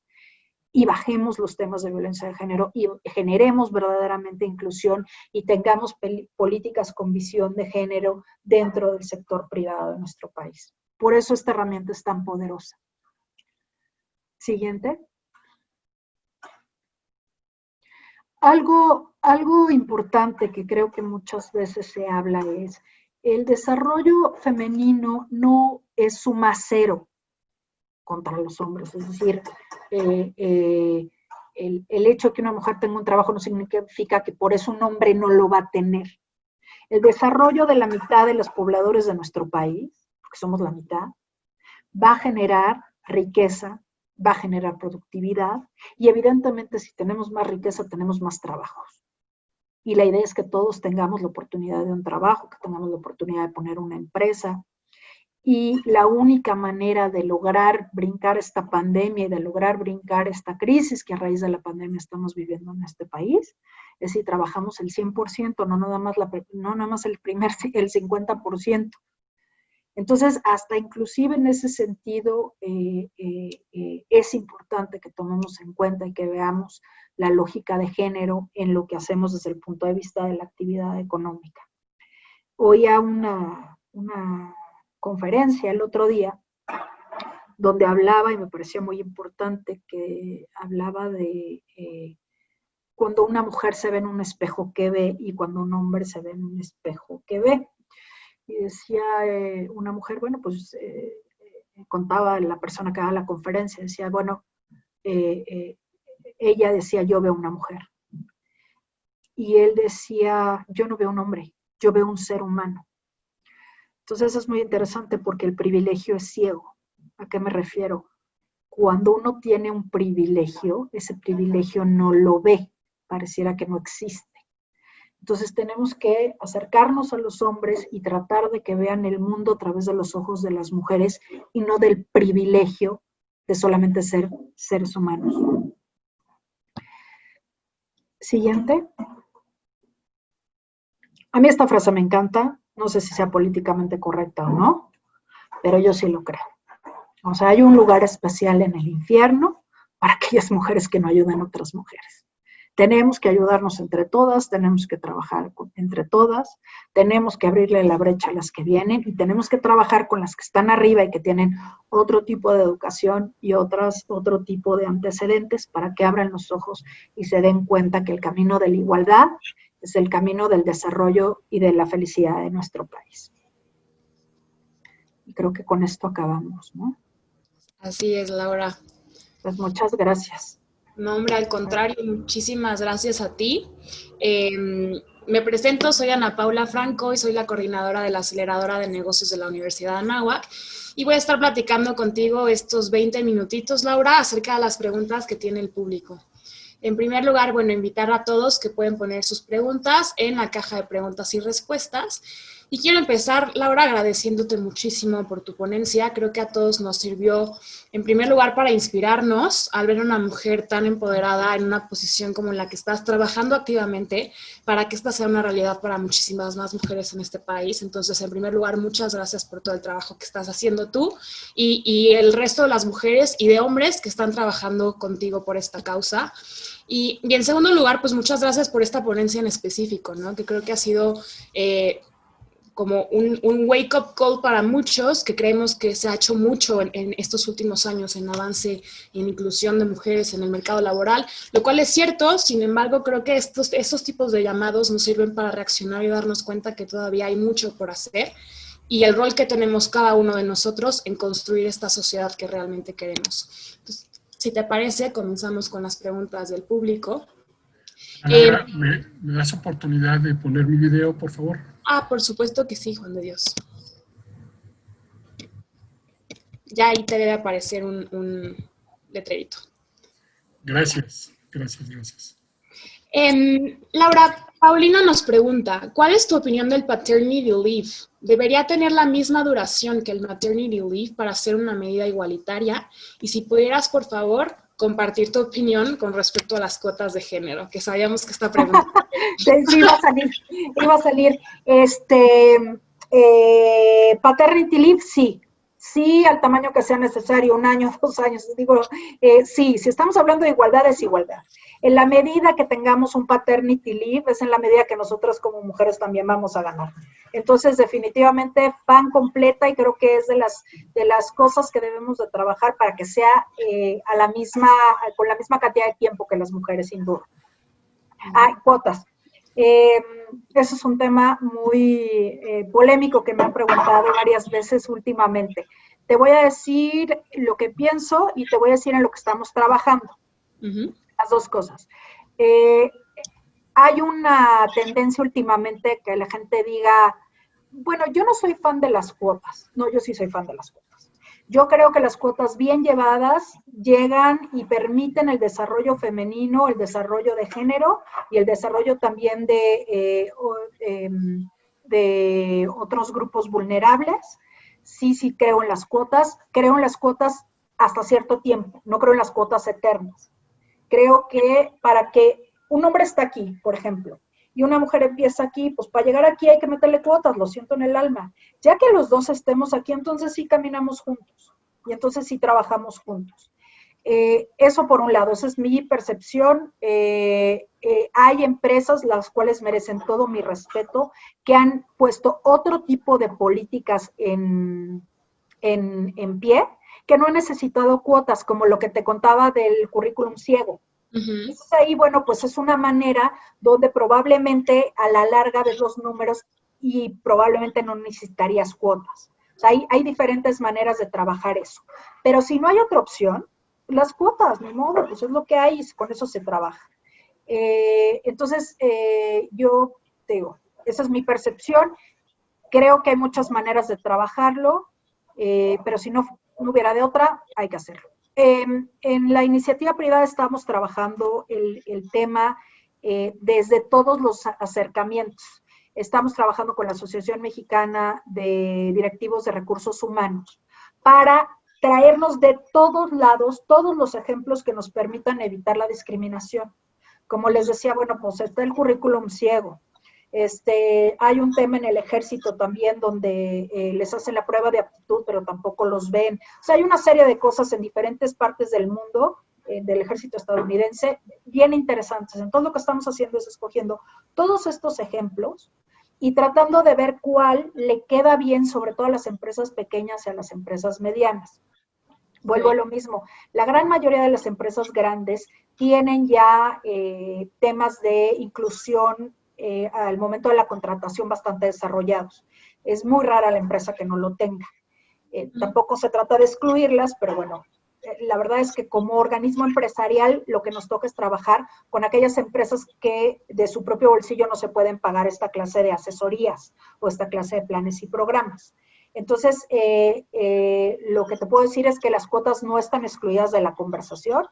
Speaker 2: y bajemos los temas de violencia de género y generemos verdaderamente inclusión y tengamos políticas con visión de género dentro del sector privado de nuestro país. Por eso esta herramienta es tan poderosa. Siguiente. Algo importante que creo que muchas veces se habla es el desarrollo femenino no es suma cero contra los hombres. Es decir, el hecho de que una mujer tenga un trabajo no significa que por eso un hombre no lo va a tener. El desarrollo de la mitad de los pobladores de nuestro país, porque somos la mitad, va a generar riqueza, va a generar productividad y evidentemente si tenemos más riqueza tenemos más trabajos. Y la idea es que todos tengamos la oportunidad de un trabajo, que tengamos la oportunidad de poner una empresa. Y la única manera de lograr brincar esta pandemia y de lograr brincar esta crisis que a raíz de la pandemia estamos viviendo en este país es si trabajamos el 100%, no nada más el 50%. Entonces, hasta inclusive en ese sentido, es importante que tomemos en cuenta y que veamos la lógica de género en lo que hacemos desde el punto de vista de la actividad económica. Oía una conferencia el otro día donde hablaba, y me pareció muy importante, que hablaba de cuando una mujer se ve en un espejo, ¿qué ve? Y cuando un hombre se ve en un espejo, ¿qué ve? Y decía una mujer, bueno, pues contaba la persona que daba la conferencia, decía, bueno, ella decía, yo veo una mujer. Y él decía, yo no veo un hombre, yo veo un ser humano. Entonces es muy interesante porque el privilegio es ciego. ¿A qué me refiero? Cuando uno tiene un privilegio, ese privilegio no lo ve, pareciera que no existe. Entonces tenemos que acercarnos a los hombres y tratar de que vean el mundo a través de los ojos de las mujeres y no del privilegio de solamente ser seres humanos. Siguiente. A mí esta frase me encanta, no sé si sea políticamente correcta o no, pero yo sí lo creo. O sea, hay un lugar especial en el infierno para aquellas mujeres que no ayudan a otras mujeres. Tenemos que ayudarnos entre todas, tenemos que trabajar entre todas, tenemos que abrirle la brecha a las que vienen y tenemos que trabajar con las que están arriba y que tienen otro tipo de educación y otro tipo de antecedentes para que abran los ojos y se den cuenta que el camino de la igualdad es el camino del desarrollo y de la felicidad de nuestro país. Y creo que con esto acabamos, ¿no?
Speaker 3: Así es, Laura.
Speaker 2: Pues muchas gracias.
Speaker 3: No, hombre, al contrario, muchísimas gracias a ti. Me presento, soy Ana Paula Franco y soy la coordinadora de la Aceleradora de Negocios de la Universidad de Anáhuac. Y voy a estar platicando contigo estos 20 minutitos, Laura, acerca de las preguntas que tiene el público. En primer lugar, bueno, invitar a todos que pueden poner sus preguntas en la caja de preguntas y respuestas. Y quiero empezar, Laura, agradeciéndote muchísimo por tu ponencia. Creo que a todos nos sirvió, en primer lugar, para inspirarnos al ver a una mujer tan empoderada en una posición como la que estás trabajando activamente para que esta sea una realidad para muchísimas más mujeres en este país. Entonces, en primer lugar, muchas gracias por todo el trabajo que estás haciendo tú y el resto de las mujeres y de hombres que están trabajando contigo por esta causa. Y en segundo lugar, pues muchas gracias por esta ponencia en específico, ¿no? Que creo que ha sido como un wake-up call para muchos que creemos que se ha hecho mucho en estos últimos años en avance en inclusión de mujeres en el mercado laboral, lo cual es cierto. Sin embargo, creo que estos tipos de llamados nos sirven para reaccionar y darnos cuenta que todavía hay mucho por hacer y el rol que tenemos cada uno de nosotros en construir esta sociedad que realmente queremos. Entonces, si te parece, comenzamos con las preguntas del público.
Speaker 1: Laura, ¿me das oportunidad de poner mi video, por favor?
Speaker 3: Por supuesto que sí, Juan de Dios. Ya ahí te debe aparecer un letrerito.
Speaker 1: Gracias, gracias, gracias.
Speaker 3: Laura, Paulina nos pregunta, ¿cuál es tu opinión del paternity leave? ¿Debería tener la misma duración que el maternity leave para ser una medida igualitaria? Y si pudieras, por favor, compartir tu opinión con respecto a las cuotas de género, que sabíamos que esta pregunta...
Speaker 2: Sí, iba a salir. Paternity leave, sí, al tamaño que sea necesario, 1 año, 2 años. Digo, sí, si estamos hablando de igualdad, es igualdad. En la medida que tengamos un paternity leave, es en la medida que nosotras como mujeres también vamos a ganar. Entonces, definitivamente, pan completa, y creo que es de las cosas que debemos de trabajar para que sea con la misma cantidad de tiempo que las mujeres, sin duda. Cuotas. Eso es un tema muy polémico que me han preguntado varias veces últimamente. Te voy a decir lo que pienso y te voy a decir en lo que estamos trabajando. Las dos cosas. Hay una tendencia últimamente que la gente diga, bueno, yo no soy fan de las cuotas. No, yo sí soy fan de las cuotas. Yo creo que las cuotas bien llevadas llegan y permiten el desarrollo femenino, el desarrollo de género y el desarrollo también de otros grupos vulnerables. Sí creo en las cuotas. Creo en las cuotas hasta cierto tiempo. No creo en las cuotas eternas. Creo que para que un hombre está aquí, por ejemplo, y una mujer empieza aquí, pues para llegar aquí hay que meterle cuotas, lo siento en el alma. Ya que los dos estemos aquí, entonces sí caminamos juntos y entonces sí trabajamos juntos. Eso por un lado, esa es mi percepción. Hay empresas las cuales merecen todo mi respeto, que han puesto otro tipo de políticas en pie, que no han necesitado cuotas, como lo que te contaba del currículum ciego. Entonces ahí, bueno, pues es una manera donde probablemente a la larga ves los números y probablemente no necesitarías cuotas. O sea, hay diferentes maneras de trabajar eso. Pero si no hay otra opción, las cuotas, ni modo, pues es lo que hay y con eso se trabaja. Entonces, yo te digo, esa es mi percepción. Creo que hay muchas maneras de trabajarlo, pero si no hubiera de otra, hay que hacerlo. En la iniciativa privada estamos trabajando el tema desde todos los acercamientos. Estamos trabajando con la Asociación Mexicana de Directivos de Recursos Humanos para traernos de todos lados todos los ejemplos que nos permitan evitar la discriminación. Como les decía, bueno, pues está el currículum ciego. Hay un tema en el ejército también donde les hacen la prueba de aptitud, pero tampoco los ven. O sea, hay una serie de cosas en diferentes partes del mundo, del ejército estadounidense, bien interesantes. Entonces, lo que estamos haciendo es escogiendo todos estos ejemplos y tratando de ver cuál le queda bien, sobre todo a las empresas pequeñas y a las empresas medianas. Vuelvo a lo mismo. La gran mayoría de las empresas grandes tienen ya temas de inclusión al momento de la contratación bastante desarrollados. Es muy rara la empresa que no lo tenga. Tampoco se trata de excluirlas, pero bueno, la verdad es que como organismo empresarial lo que nos toca es trabajar con aquellas empresas que de su propio bolsillo no se pueden pagar esta clase de asesorías o esta clase de planes y programas. Entonces, lo que te puedo decir es que las cuotas no están excluidas de la conversación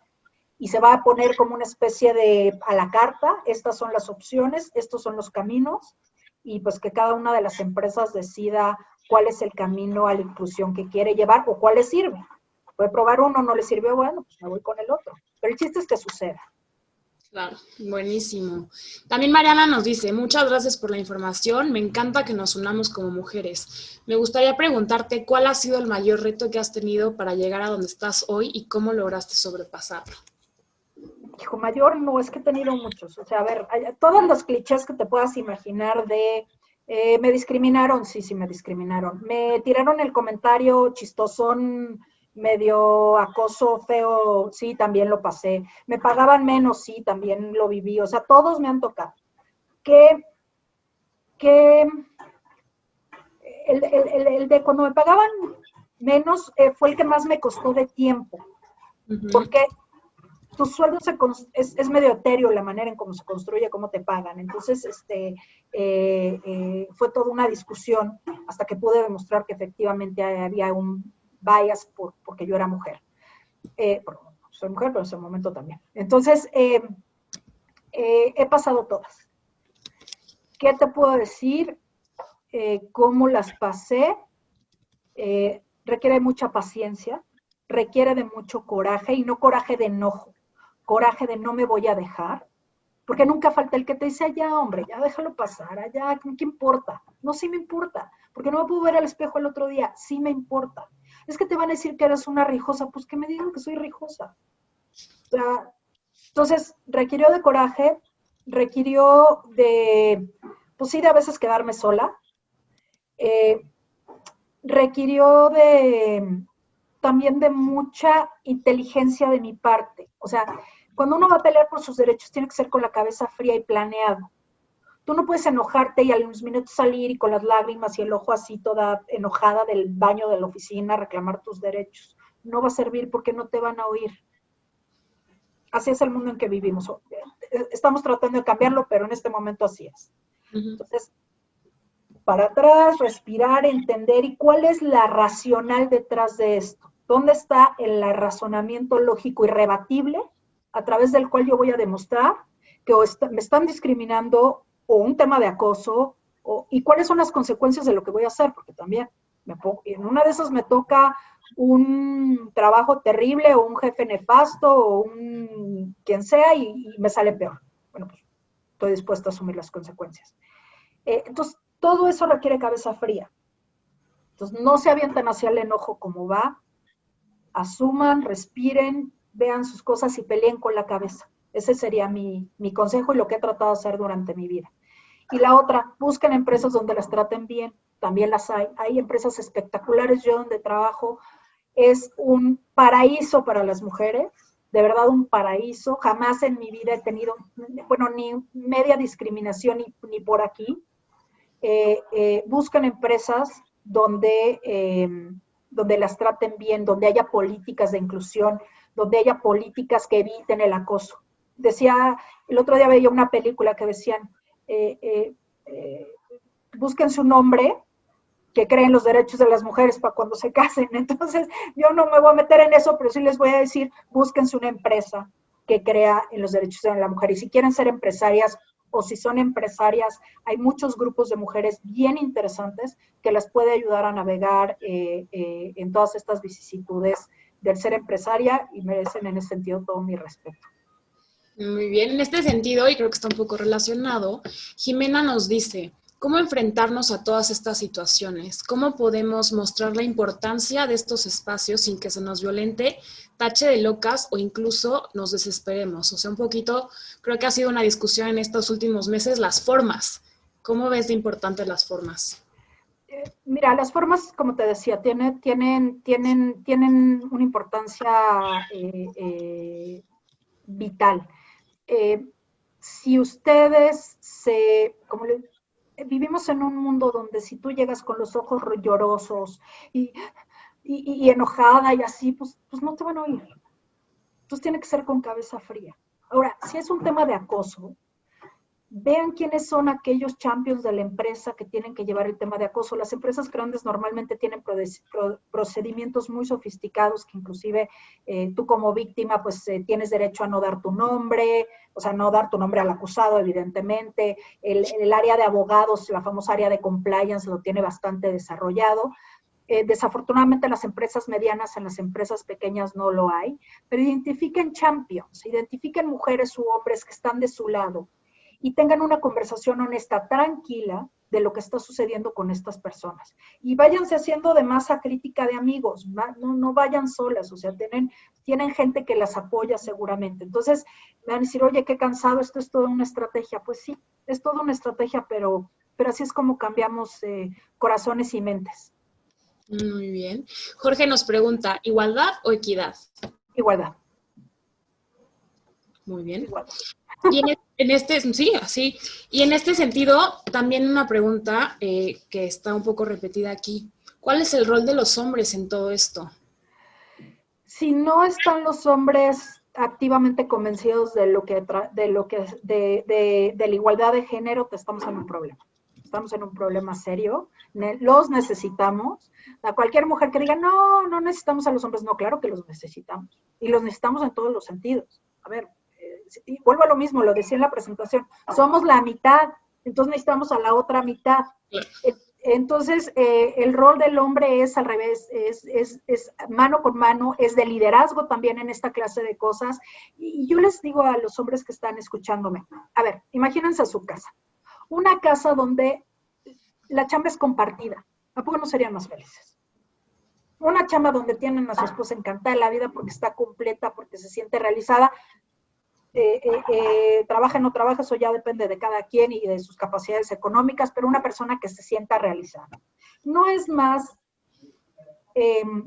Speaker 2: y se va a poner como una especie de a la carta, estas son las opciones, estos son los caminos, y pues que cada una de las empresas decida cuál es el camino a la inclusión que quiere llevar o cuál le sirve. Puede probar uno, no le sirvió, bueno, pues me voy con el otro. Pero el chiste es que suceda.
Speaker 3: Claro, buenísimo. También Mariana nos dice, muchas gracias por la información, me encanta que nos unamos como mujeres. Me gustaría preguntarte cuál ha sido el mayor reto que has tenido para llegar a donde estás hoy y cómo lograste sobrepasarlo.
Speaker 2: Hijo, mayor no, es que he tenido muchos. O sea, a ver, todos los clichés que te puedas imaginar de me discriminaron, sí me discriminaron. Me tiraron el comentario chistosón, medio acoso feo, sí, también lo pasé. Me pagaban menos, sí, también lo viví. O sea, todos me han tocado. El de cuando me pagaban menos fue el que más me costó de tiempo. Porque tu sueldo es medio etéreo la manera en cómo se construye, cómo te pagan. Entonces, fue toda una discusión hasta que pude demostrar que efectivamente había un bias porque yo era mujer. Soy mujer, pero en ese momento también. Entonces, he pasado todas. ¿Qué te puedo decir? ¿Cómo las pasé? Requiere mucha paciencia, requiere de mucho coraje, y no coraje de enojo, coraje de no me voy a dejar, porque nunca falta el que te dice, ya hombre, ya déjalo pasar, allá, ¿qué importa? No, sí me importa, porque no me puedo ver al espejo el otro día, sí me importa. Es que te van a decir que eres una rijosa, pues que me digan que soy rijosa. O sea, entonces, requirió de coraje, requirió de, pues sí, de a veces quedarme sola, requirió también de mucha inteligencia de mi parte. O sea, cuando uno va a pelear por sus derechos, tiene que ser con la cabeza fría y planeado. Tú no puedes enojarte y a los minutos salir y con las lágrimas y el ojo así toda enojada del baño de la oficina a reclamar tus derechos. No va a servir porque no te van a oír. Así es el mundo en que vivimos. Estamos tratando de cambiarlo, pero en este momento así es. Entonces, para atrás, respirar, entender y cuál es la racional detrás de esto. ¿Dónde está el razonamiento lógico y rebatible a través del cual yo voy a demostrar que me están discriminando o un tema de acoso y cuáles son las consecuencias de lo que voy a hacer? Porque también en una de esas me toca un trabajo terrible o un jefe nefasto o quien sea y me sale peor. Bueno, pues estoy dispuesta a asumir las consecuencias. Entonces, todo eso requiere cabeza fría. Entonces, no se avientan hacia el enojo como va, asuman, respiren, vean sus cosas y peleen con la cabeza. Ese sería mi consejo y lo que he tratado de hacer durante mi vida. Y la otra, busquen empresas donde las traten bien, también las hay. Hay empresas espectaculares, yo donde trabajo es un paraíso para las mujeres, de verdad un paraíso. Jamás en mi vida he tenido, bueno, ni media discriminación ni por aquí. Buscan empresas donde las traten bien, donde haya políticas de inclusión, donde haya políticas que eviten el acoso. Decía, el otro día veía una película que decían, búsquense un hombre que cree en los derechos de las mujeres para cuando se casen. Entonces, yo no me voy a meter en eso, pero sí les voy a decir, búsquense una empresa que crea en los derechos de la mujer. Y si quieren ser empresarias o si son empresarias, hay muchos grupos de mujeres bien interesantes que las puede ayudar a navegar en todas estas vicisitudes del ser empresaria y merecen en ese sentido todo mi respeto.
Speaker 3: Muy bien, en este sentido, y creo que está un poco relacionado, Jimena nos dice, ¿cómo enfrentarnos a todas estas situaciones? ¿Cómo podemos mostrar la importancia de estos espacios sin que se nos violente, tache de locas o incluso nos desesperemos? O sea, un poquito, creo que ha sido una discusión en estos últimos meses, las formas. ¿Cómo ves de importantes las formas?
Speaker 2: Mira, las formas, como te decía, tienen una importancia vital. Si ustedes vivimos en un mundo donde si tú llegas con los ojos llorosos y enojada y así, pues no te van a oír. Entonces tiene que ser con cabeza fría. Ahora, si es un tema de acoso, vean quiénes son aquellos champions de la empresa que tienen que llevar el tema de acoso. Las empresas grandes normalmente tienen procedimientos muy sofisticados que inclusive tú como víctima pues tienes derecho a no dar tu nombre, o sea, no dar tu nombre al acusado, evidentemente. El área de abogados, la famosa área de compliance, lo tiene bastante desarrollado. Desafortunadamente en las empresas medianas, en las empresas pequeñas no lo hay, pero identifiquen champions, identifiquen mujeres u hombres que están de su lado, y tengan una conversación honesta, tranquila, de lo que está sucediendo con estas personas. Y váyanse haciendo de masa crítica de amigos, no vayan solas, o sea, tienen gente que las apoya seguramente. Entonces, me van a decir, oye, qué cansado, esto es toda una estrategia. Pues sí, es toda una estrategia, pero así es como cambiamos corazones y mentes.
Speaker 3: Muy bien. Jorge nos pregunta, ¿igualdad o equidad?
Speaker 2: Igualdad.
Speaker 3: Muy bien.
Speaker 2: Igualdad.
Speaker 3: Y sí, así. Y en este sentido, también una pregunta que está un poco repetida aquí. ¿Cuál es el rol de los hombres en todo esto?
Speaker 2: Si no están los hombres activamente convencidos de la igualdad de género, estamos en un problema. Estamos en un problema serio. Los necesitamos. A cualquier mujer que diga, no necesitamos a los hombres, no, claro que los necesitamos. Y los necesitamos en todos los sentidos. A ver, y vuelvo a lo mismo, lo decía en la presentación, somos la mitad, entonces necesitamos a la otra mitad. Entonces, el rol del hombre es al revés, es mano con mano, es de liderazgo también en esta clase de cosas. Y yo les digo a los hombres que están escuchándome, a ver, imagínense su casa, una casa donde la chamba es compartida, ¿a poco no serían más felices? Una chamba donde tienen a su esposa encantada de la vida porque está completa, porque se siente realizada. Trabaja o no trabaja, eso ya depende de cada quien y de sus capacidades económicas, pero una persona que se sienta realizada. No es más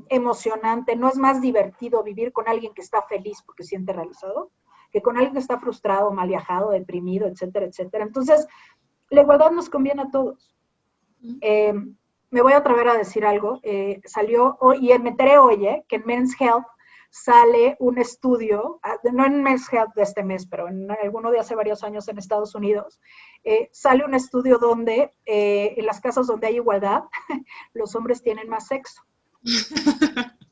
Speaker 2: emocionante, no es más divertido vivir con alguien que está feliz porque se siente realizado, que con alguien que está frustrado, mal viajado, deprimido, etcétera, etcétera. Entonces, la igualdad nos conviene a todos. Me voy a atrever a decir algo. Salió hoy, y me enteré hoy, que en Men's Health sale un estudio, no en Men's Health de este mes, pero en alguno de hace varios años en Estados Unidos, sale un estudio donde en las casas donde hay igualdad, los hombres tienen más sexo.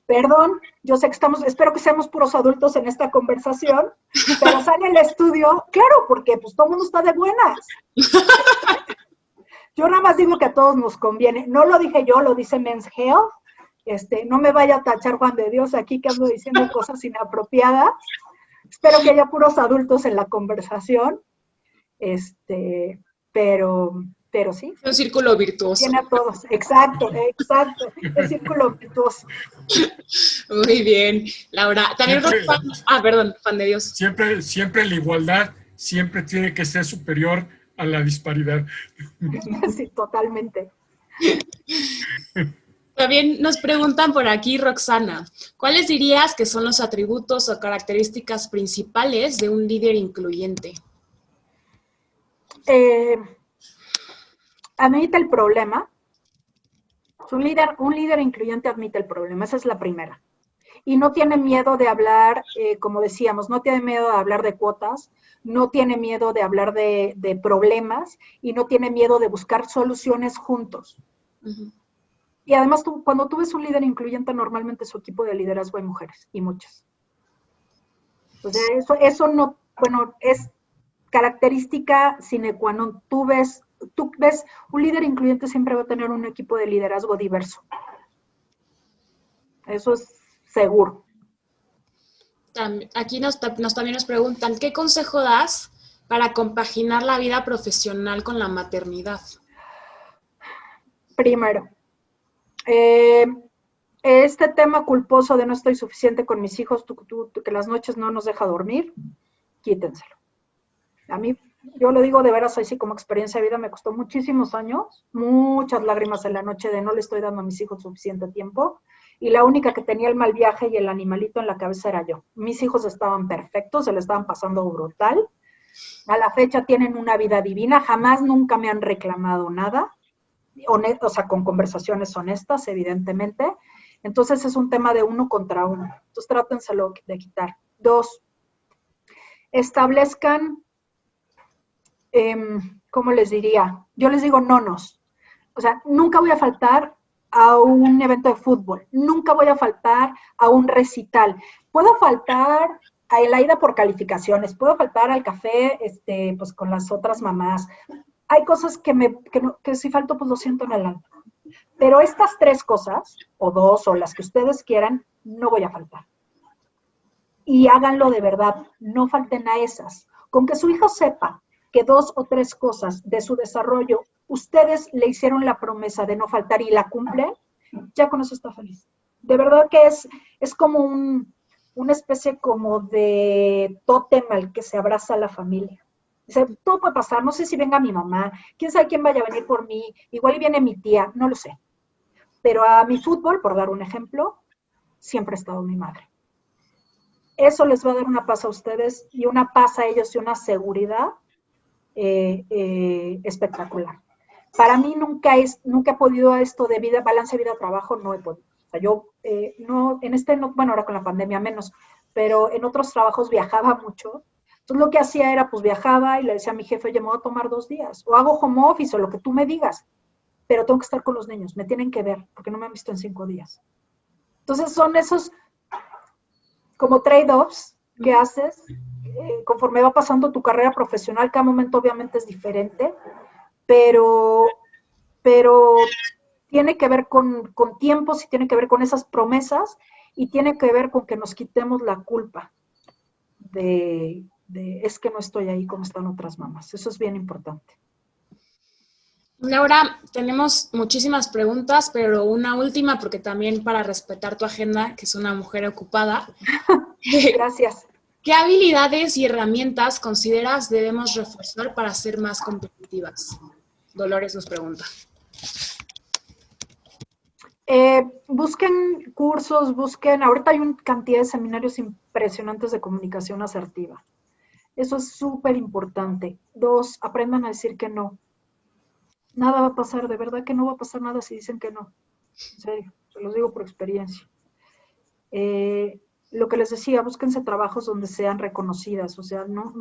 Speaker 2: Perdón, yo sé que espero que seamos puros adultos en esta conversación, pero sale el estudio, claro, porque pues todo el mundo está de buenas. Yo nada más digo que a todos nos conviene. No lo dije yo, lo dice Men's Health. No me vaya a tachar Juan de Dios aquí que ando diciendo cosas inapropiadas. Espero que haya puros adultos en la conversación. Pero sí.
Speaker 3: Un círculo virtuoso.
Speaker 2: Tiene a todos. Exacto. El círculo virtuoso.
Speaker 3: Muy bien. Laura, también perdón, Juan de Dios.
Speaker 1: Siempre la igualdad siempre tiene que ser superior a la disparidad.
Speaker 2: Sí, totalmente.
Speaker 3: También nos preguntan por aquí, Roxana, ¿cuáles dirías que son los atributos o características principales de un líder incluyente?
Speaker 2: Admite el problema. Un líder incluyente admite el problema, esa es la primera. Y no tiene miedo de hablar, como decíamos, no tiene miedo de hablar de cuotas, no tiene miedo de hablar de problemas y no tiene miedo de buscar soluciones juntos. Uh-huh. Y además, cuando tú ves un líder incluyente, normalmente su equipo de liderazgo hay mujeres, y muchas. O sea, eso no, bueno, es característica sine qua non. Tú ves, un líder incluyente siempre va a tener un equipo de liderazgo diverso. Eso es seguro.
Speaker 3: Aquí también nos preguntan, ¿qué consejo das para compaginar la vida profesional con la maternidad?
Speaker 2: Primero, este tema culposo de no estoy suficiente con mis hijos, que las noches no nos deja dormir, quítenselo. A mí, yo lo digo de veras así como experiencia de vida, me costó muchísimos años, muchas lágrimas en la noche de no le estoy dando a mis hijos suficiente tiempo, y la única que tenía el mal viaje y el animalito en la cabeza era yo. Mis hijos estaban perfectos, se le estaban pasando brutal, a la fecha tienen una vida divina, jamás nunca me han reclamado nada, o sea, con conversaciones honestas, evidentemente. Entonces es un tema de uno contra uno. Entonces trátenselo de quitar. 2, establezcan, ¿cómo les diría? Yo les digo nonos. O sea, nunca voy a faltar a un evento de fútbol, nunca voy a faltar a un recital. Puedo faltar a la ida por calificaciones, puedo faltar al café pues con las otras mamás. Hay cosas que si falto, pues lo siento en el alma. Pero estas 3 cosas, o 2, o las que ustedes quieran, no voy a faltar. Y háganlo de verdad, no falten a esas. Con que su hijo sepa que 2 o 3 cosas de su desarrollo, ustedes le hicieron la promesa de no faltar y la cumplen, ya con eso está feliz. De verdad que es como una especie como de tótem al que se abraza la familia. O sea, todo puede pasar, no sé si venga mi mamá, quién sabe quién vaya a venir por mí, igual y viene mi tía, no lo sé. Pero a mi fútbol, por dar un ejemplo, siempre ha estado mi madre. Eso les va a dar una paz a ustedes y una paz a ellos y una seguridad espectacular. Para mí nunca he podido esto de vida, balance vida-trabajo, no he podido. O sea, yo bueno, ahora con la pandemia menos, pero en otros trabajos viajaba mucho. Entonces lo que hacía era, pues viajaba y le decía a mi jefe, oye, me voy a tomar 2 días, o hago home office, o lo que tú me digas, pero tengo que estar con los niños, me tienen que ver, porque no me han visto en 5 días. Entonces son esos como trade-offs que haces conforme va pasando tu carrera profesional. Cada momento obviamente es diferente, pero tiene que ver con tiempos y tiene que ver con esas promesas y tiene que ver con que nos quitemos la culpa de es que no estoy ahí como están otras mamás. Eso es bien importante.
Speaker 3: Laura, tenemos muchísimas preguntas, pero una última, porque también para respetar tu agenda, que es una mujer ocupada.
Speaker 2: Gracias.
Speaker 3: ¿Qué habilidades y herramientas consideras debemos reforzar para ser más competitivas? Dolores nos pregunta.
Speaker 2: Busquen cursos, ahorita hay una cantidad de seminarios impresionantes de comunicación asertiva. Eso es súper importante. 2, aprendan a decir que no. Nada va a pasar, de verdad que no va a pasar nada si dicen que no. En serio, se los digo por experiencia. Lo que les decía, búsquense trabajos donde sean reconocidas. O sea, no.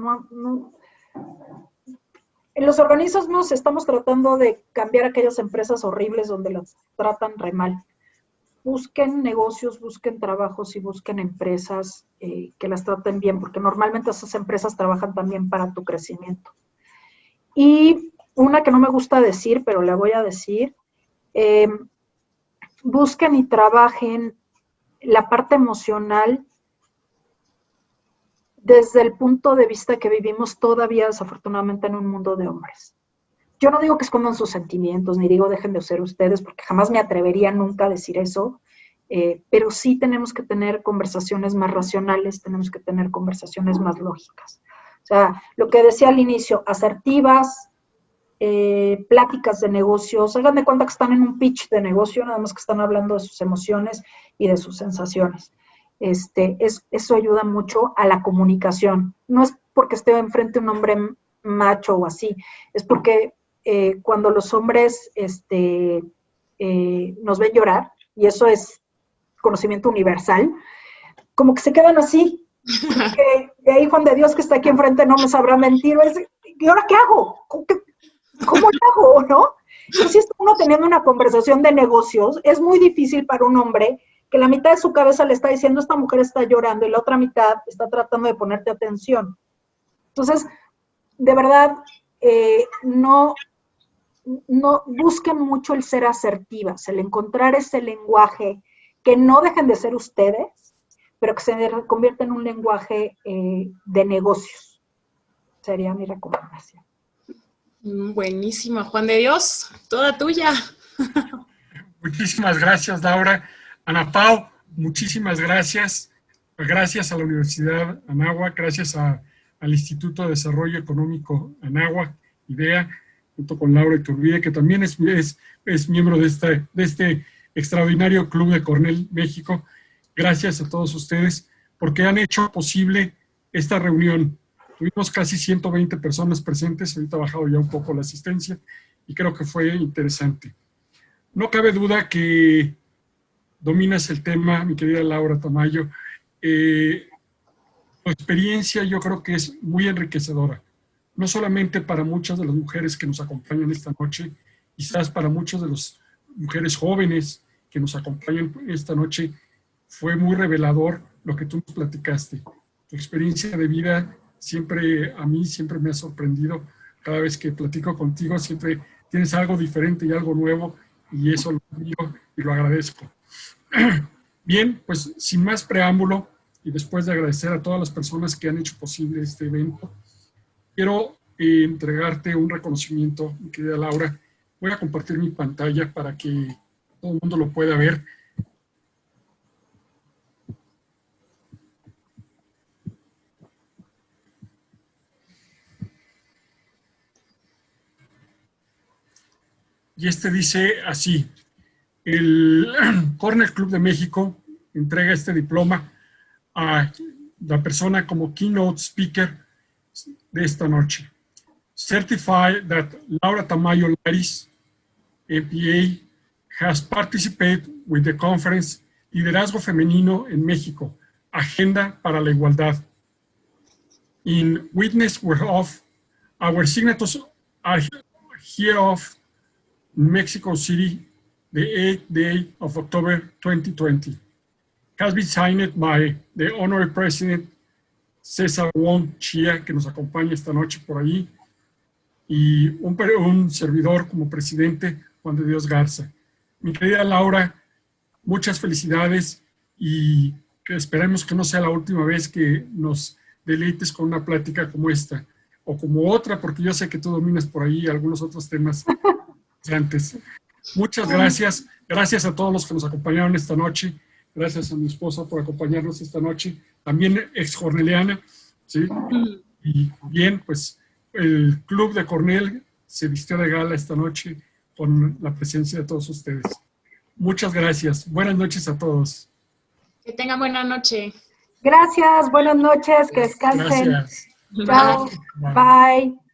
Speaker 2: En los organismos estamos tratando de cambiar aquellas empresas horribles donde las tratan re mal. Busquen negocios, busquen trabajos y busquen empresas que las traten bien, porque normalmente esas empresas trabajan también para tu crecimiento. Y una que no me gusta decir, pero la voy a decir, busquen y trabajen la parte emocional desde el punto de vista que vivimos todavía desafortunadamente en un mundo de hombres. Yo no digo que escondan sus sentimientos, ni digo dejen de ser ustedes, porque jamás me atrevería nunca a decir eso, pero sí tenemos que tener conversaciones más racionales, tenemos que tener conversaciones más lógicas. O sea, lo que decía al inicio, asertivas, pláticas de negocios, hagan de cuenta que están en un pitch de negocio, nada más que están hablando de sus emociones y de sus sensaciones. Eso ayuda mucho a la comunicación. No es porque esté enfrente un hombre macho o así, es porque cuando los hombres nos ven llorar, y eso es conocimiento universal, como que se quedan así, porque de ahí Juan de Dios que está aquí enfrente no me sabrá mentir, ¿y ahora qué hago? ¿Cómo lo hago, no? Entonces, si está uno teniendo una conversación de negocios, es muy difícil para un hombre que la mitad de su cabeza le está diciendo, esta mujer está llorando, y la otra mitad está tratando de ponerte atención. Entonces, de verdad, no busquen mucho el ser asertivas, el encontrar ese lenguaje, que no dejen de ser ustedes, pero que se convierta en un lenguaje de negocios. Sería mi recomendación.
Speaker 3: Buenísimo, Juan de Dios, toda tuya.
Speaker 1: Muchísimas gracias, Laura. Ana Pau, muchísimas gracias. Gracias a la Universidad Anáhuac, gracias al Instituto de Desarrollo Económico Anáhuac, IDEA, junto con Laura Iturbide, que también es miembro de este extraordinario Club de Cornell México. Gracias a todos ustedes, porque han hecho posible esta reunión. Tuvimos casi 120 personas presentes, ahorita ha bajado ya un poco la asistencia, y creo que fue interesante. No cabe duda que dominas el tema, mi querida Laura Tamayo. Tu experiencia yo creo que es muy enriquecedora, no solamente para muchas de las mujeres que nos acompañan esta noche, quizás para muchas de las mujeres jóvenes que nos acompañan esta noche. Fue muy revelador lo que tú nos platicaste. Tu experiencia de vida a mí siempre me ha sorprendido. Cada vez que platico contigo siempre tienes algo diferente y algo nuevo, y eso lo admiro y lo agradezco. Bien, pues sin más preámbulo, y después de agradecer a todas las personas que han hecho posible este evento, quiero entregarte un reconocimiento, mi querida Laura. Voy a compartir mi pantalla para que todo el mundo lo pueda ver. Y este dice así: el Cornell Club de México entrega este diploma a la persona como keynote speaker de esta noche. Certify that Laura Tamayo Laris, MPA, has participated with the conference Liderazgo Femenino en México, Agenda para la Igualdad. In witness whereof, our signatures are hereof Mexico City, the 8th day of October 2020. Has been signed by the Honorary President César Wong Chia, que nos acompaña esta noche por ahí, y un servidor como presidente, Juan de Dios Garza. Mi querida Laura, muchas felicidades, y que esperemos que no sea la última vez que nos deleites con una plática como esta, o como otra, porque yo sé que tú dominas por ahí algunos otros temas antes. Muchas gracias. Gracias a todos los que nos acompañaron esta noche. Gracias a mi esposa por acompañarnos esta noche. También ex corneliana, ¿sí? Y bien, pues el Club de Cornell se vistió de gala esta noche con la presencia de todos ustedes. Muchas gracias. Buenas noches a todos.
Speaker 3: Que tengan buena noche.
Speaker 2: Gracias, buenas noches, que descansen.
Speaker 1: Gracias.
Speaker 2: Chao. Bye.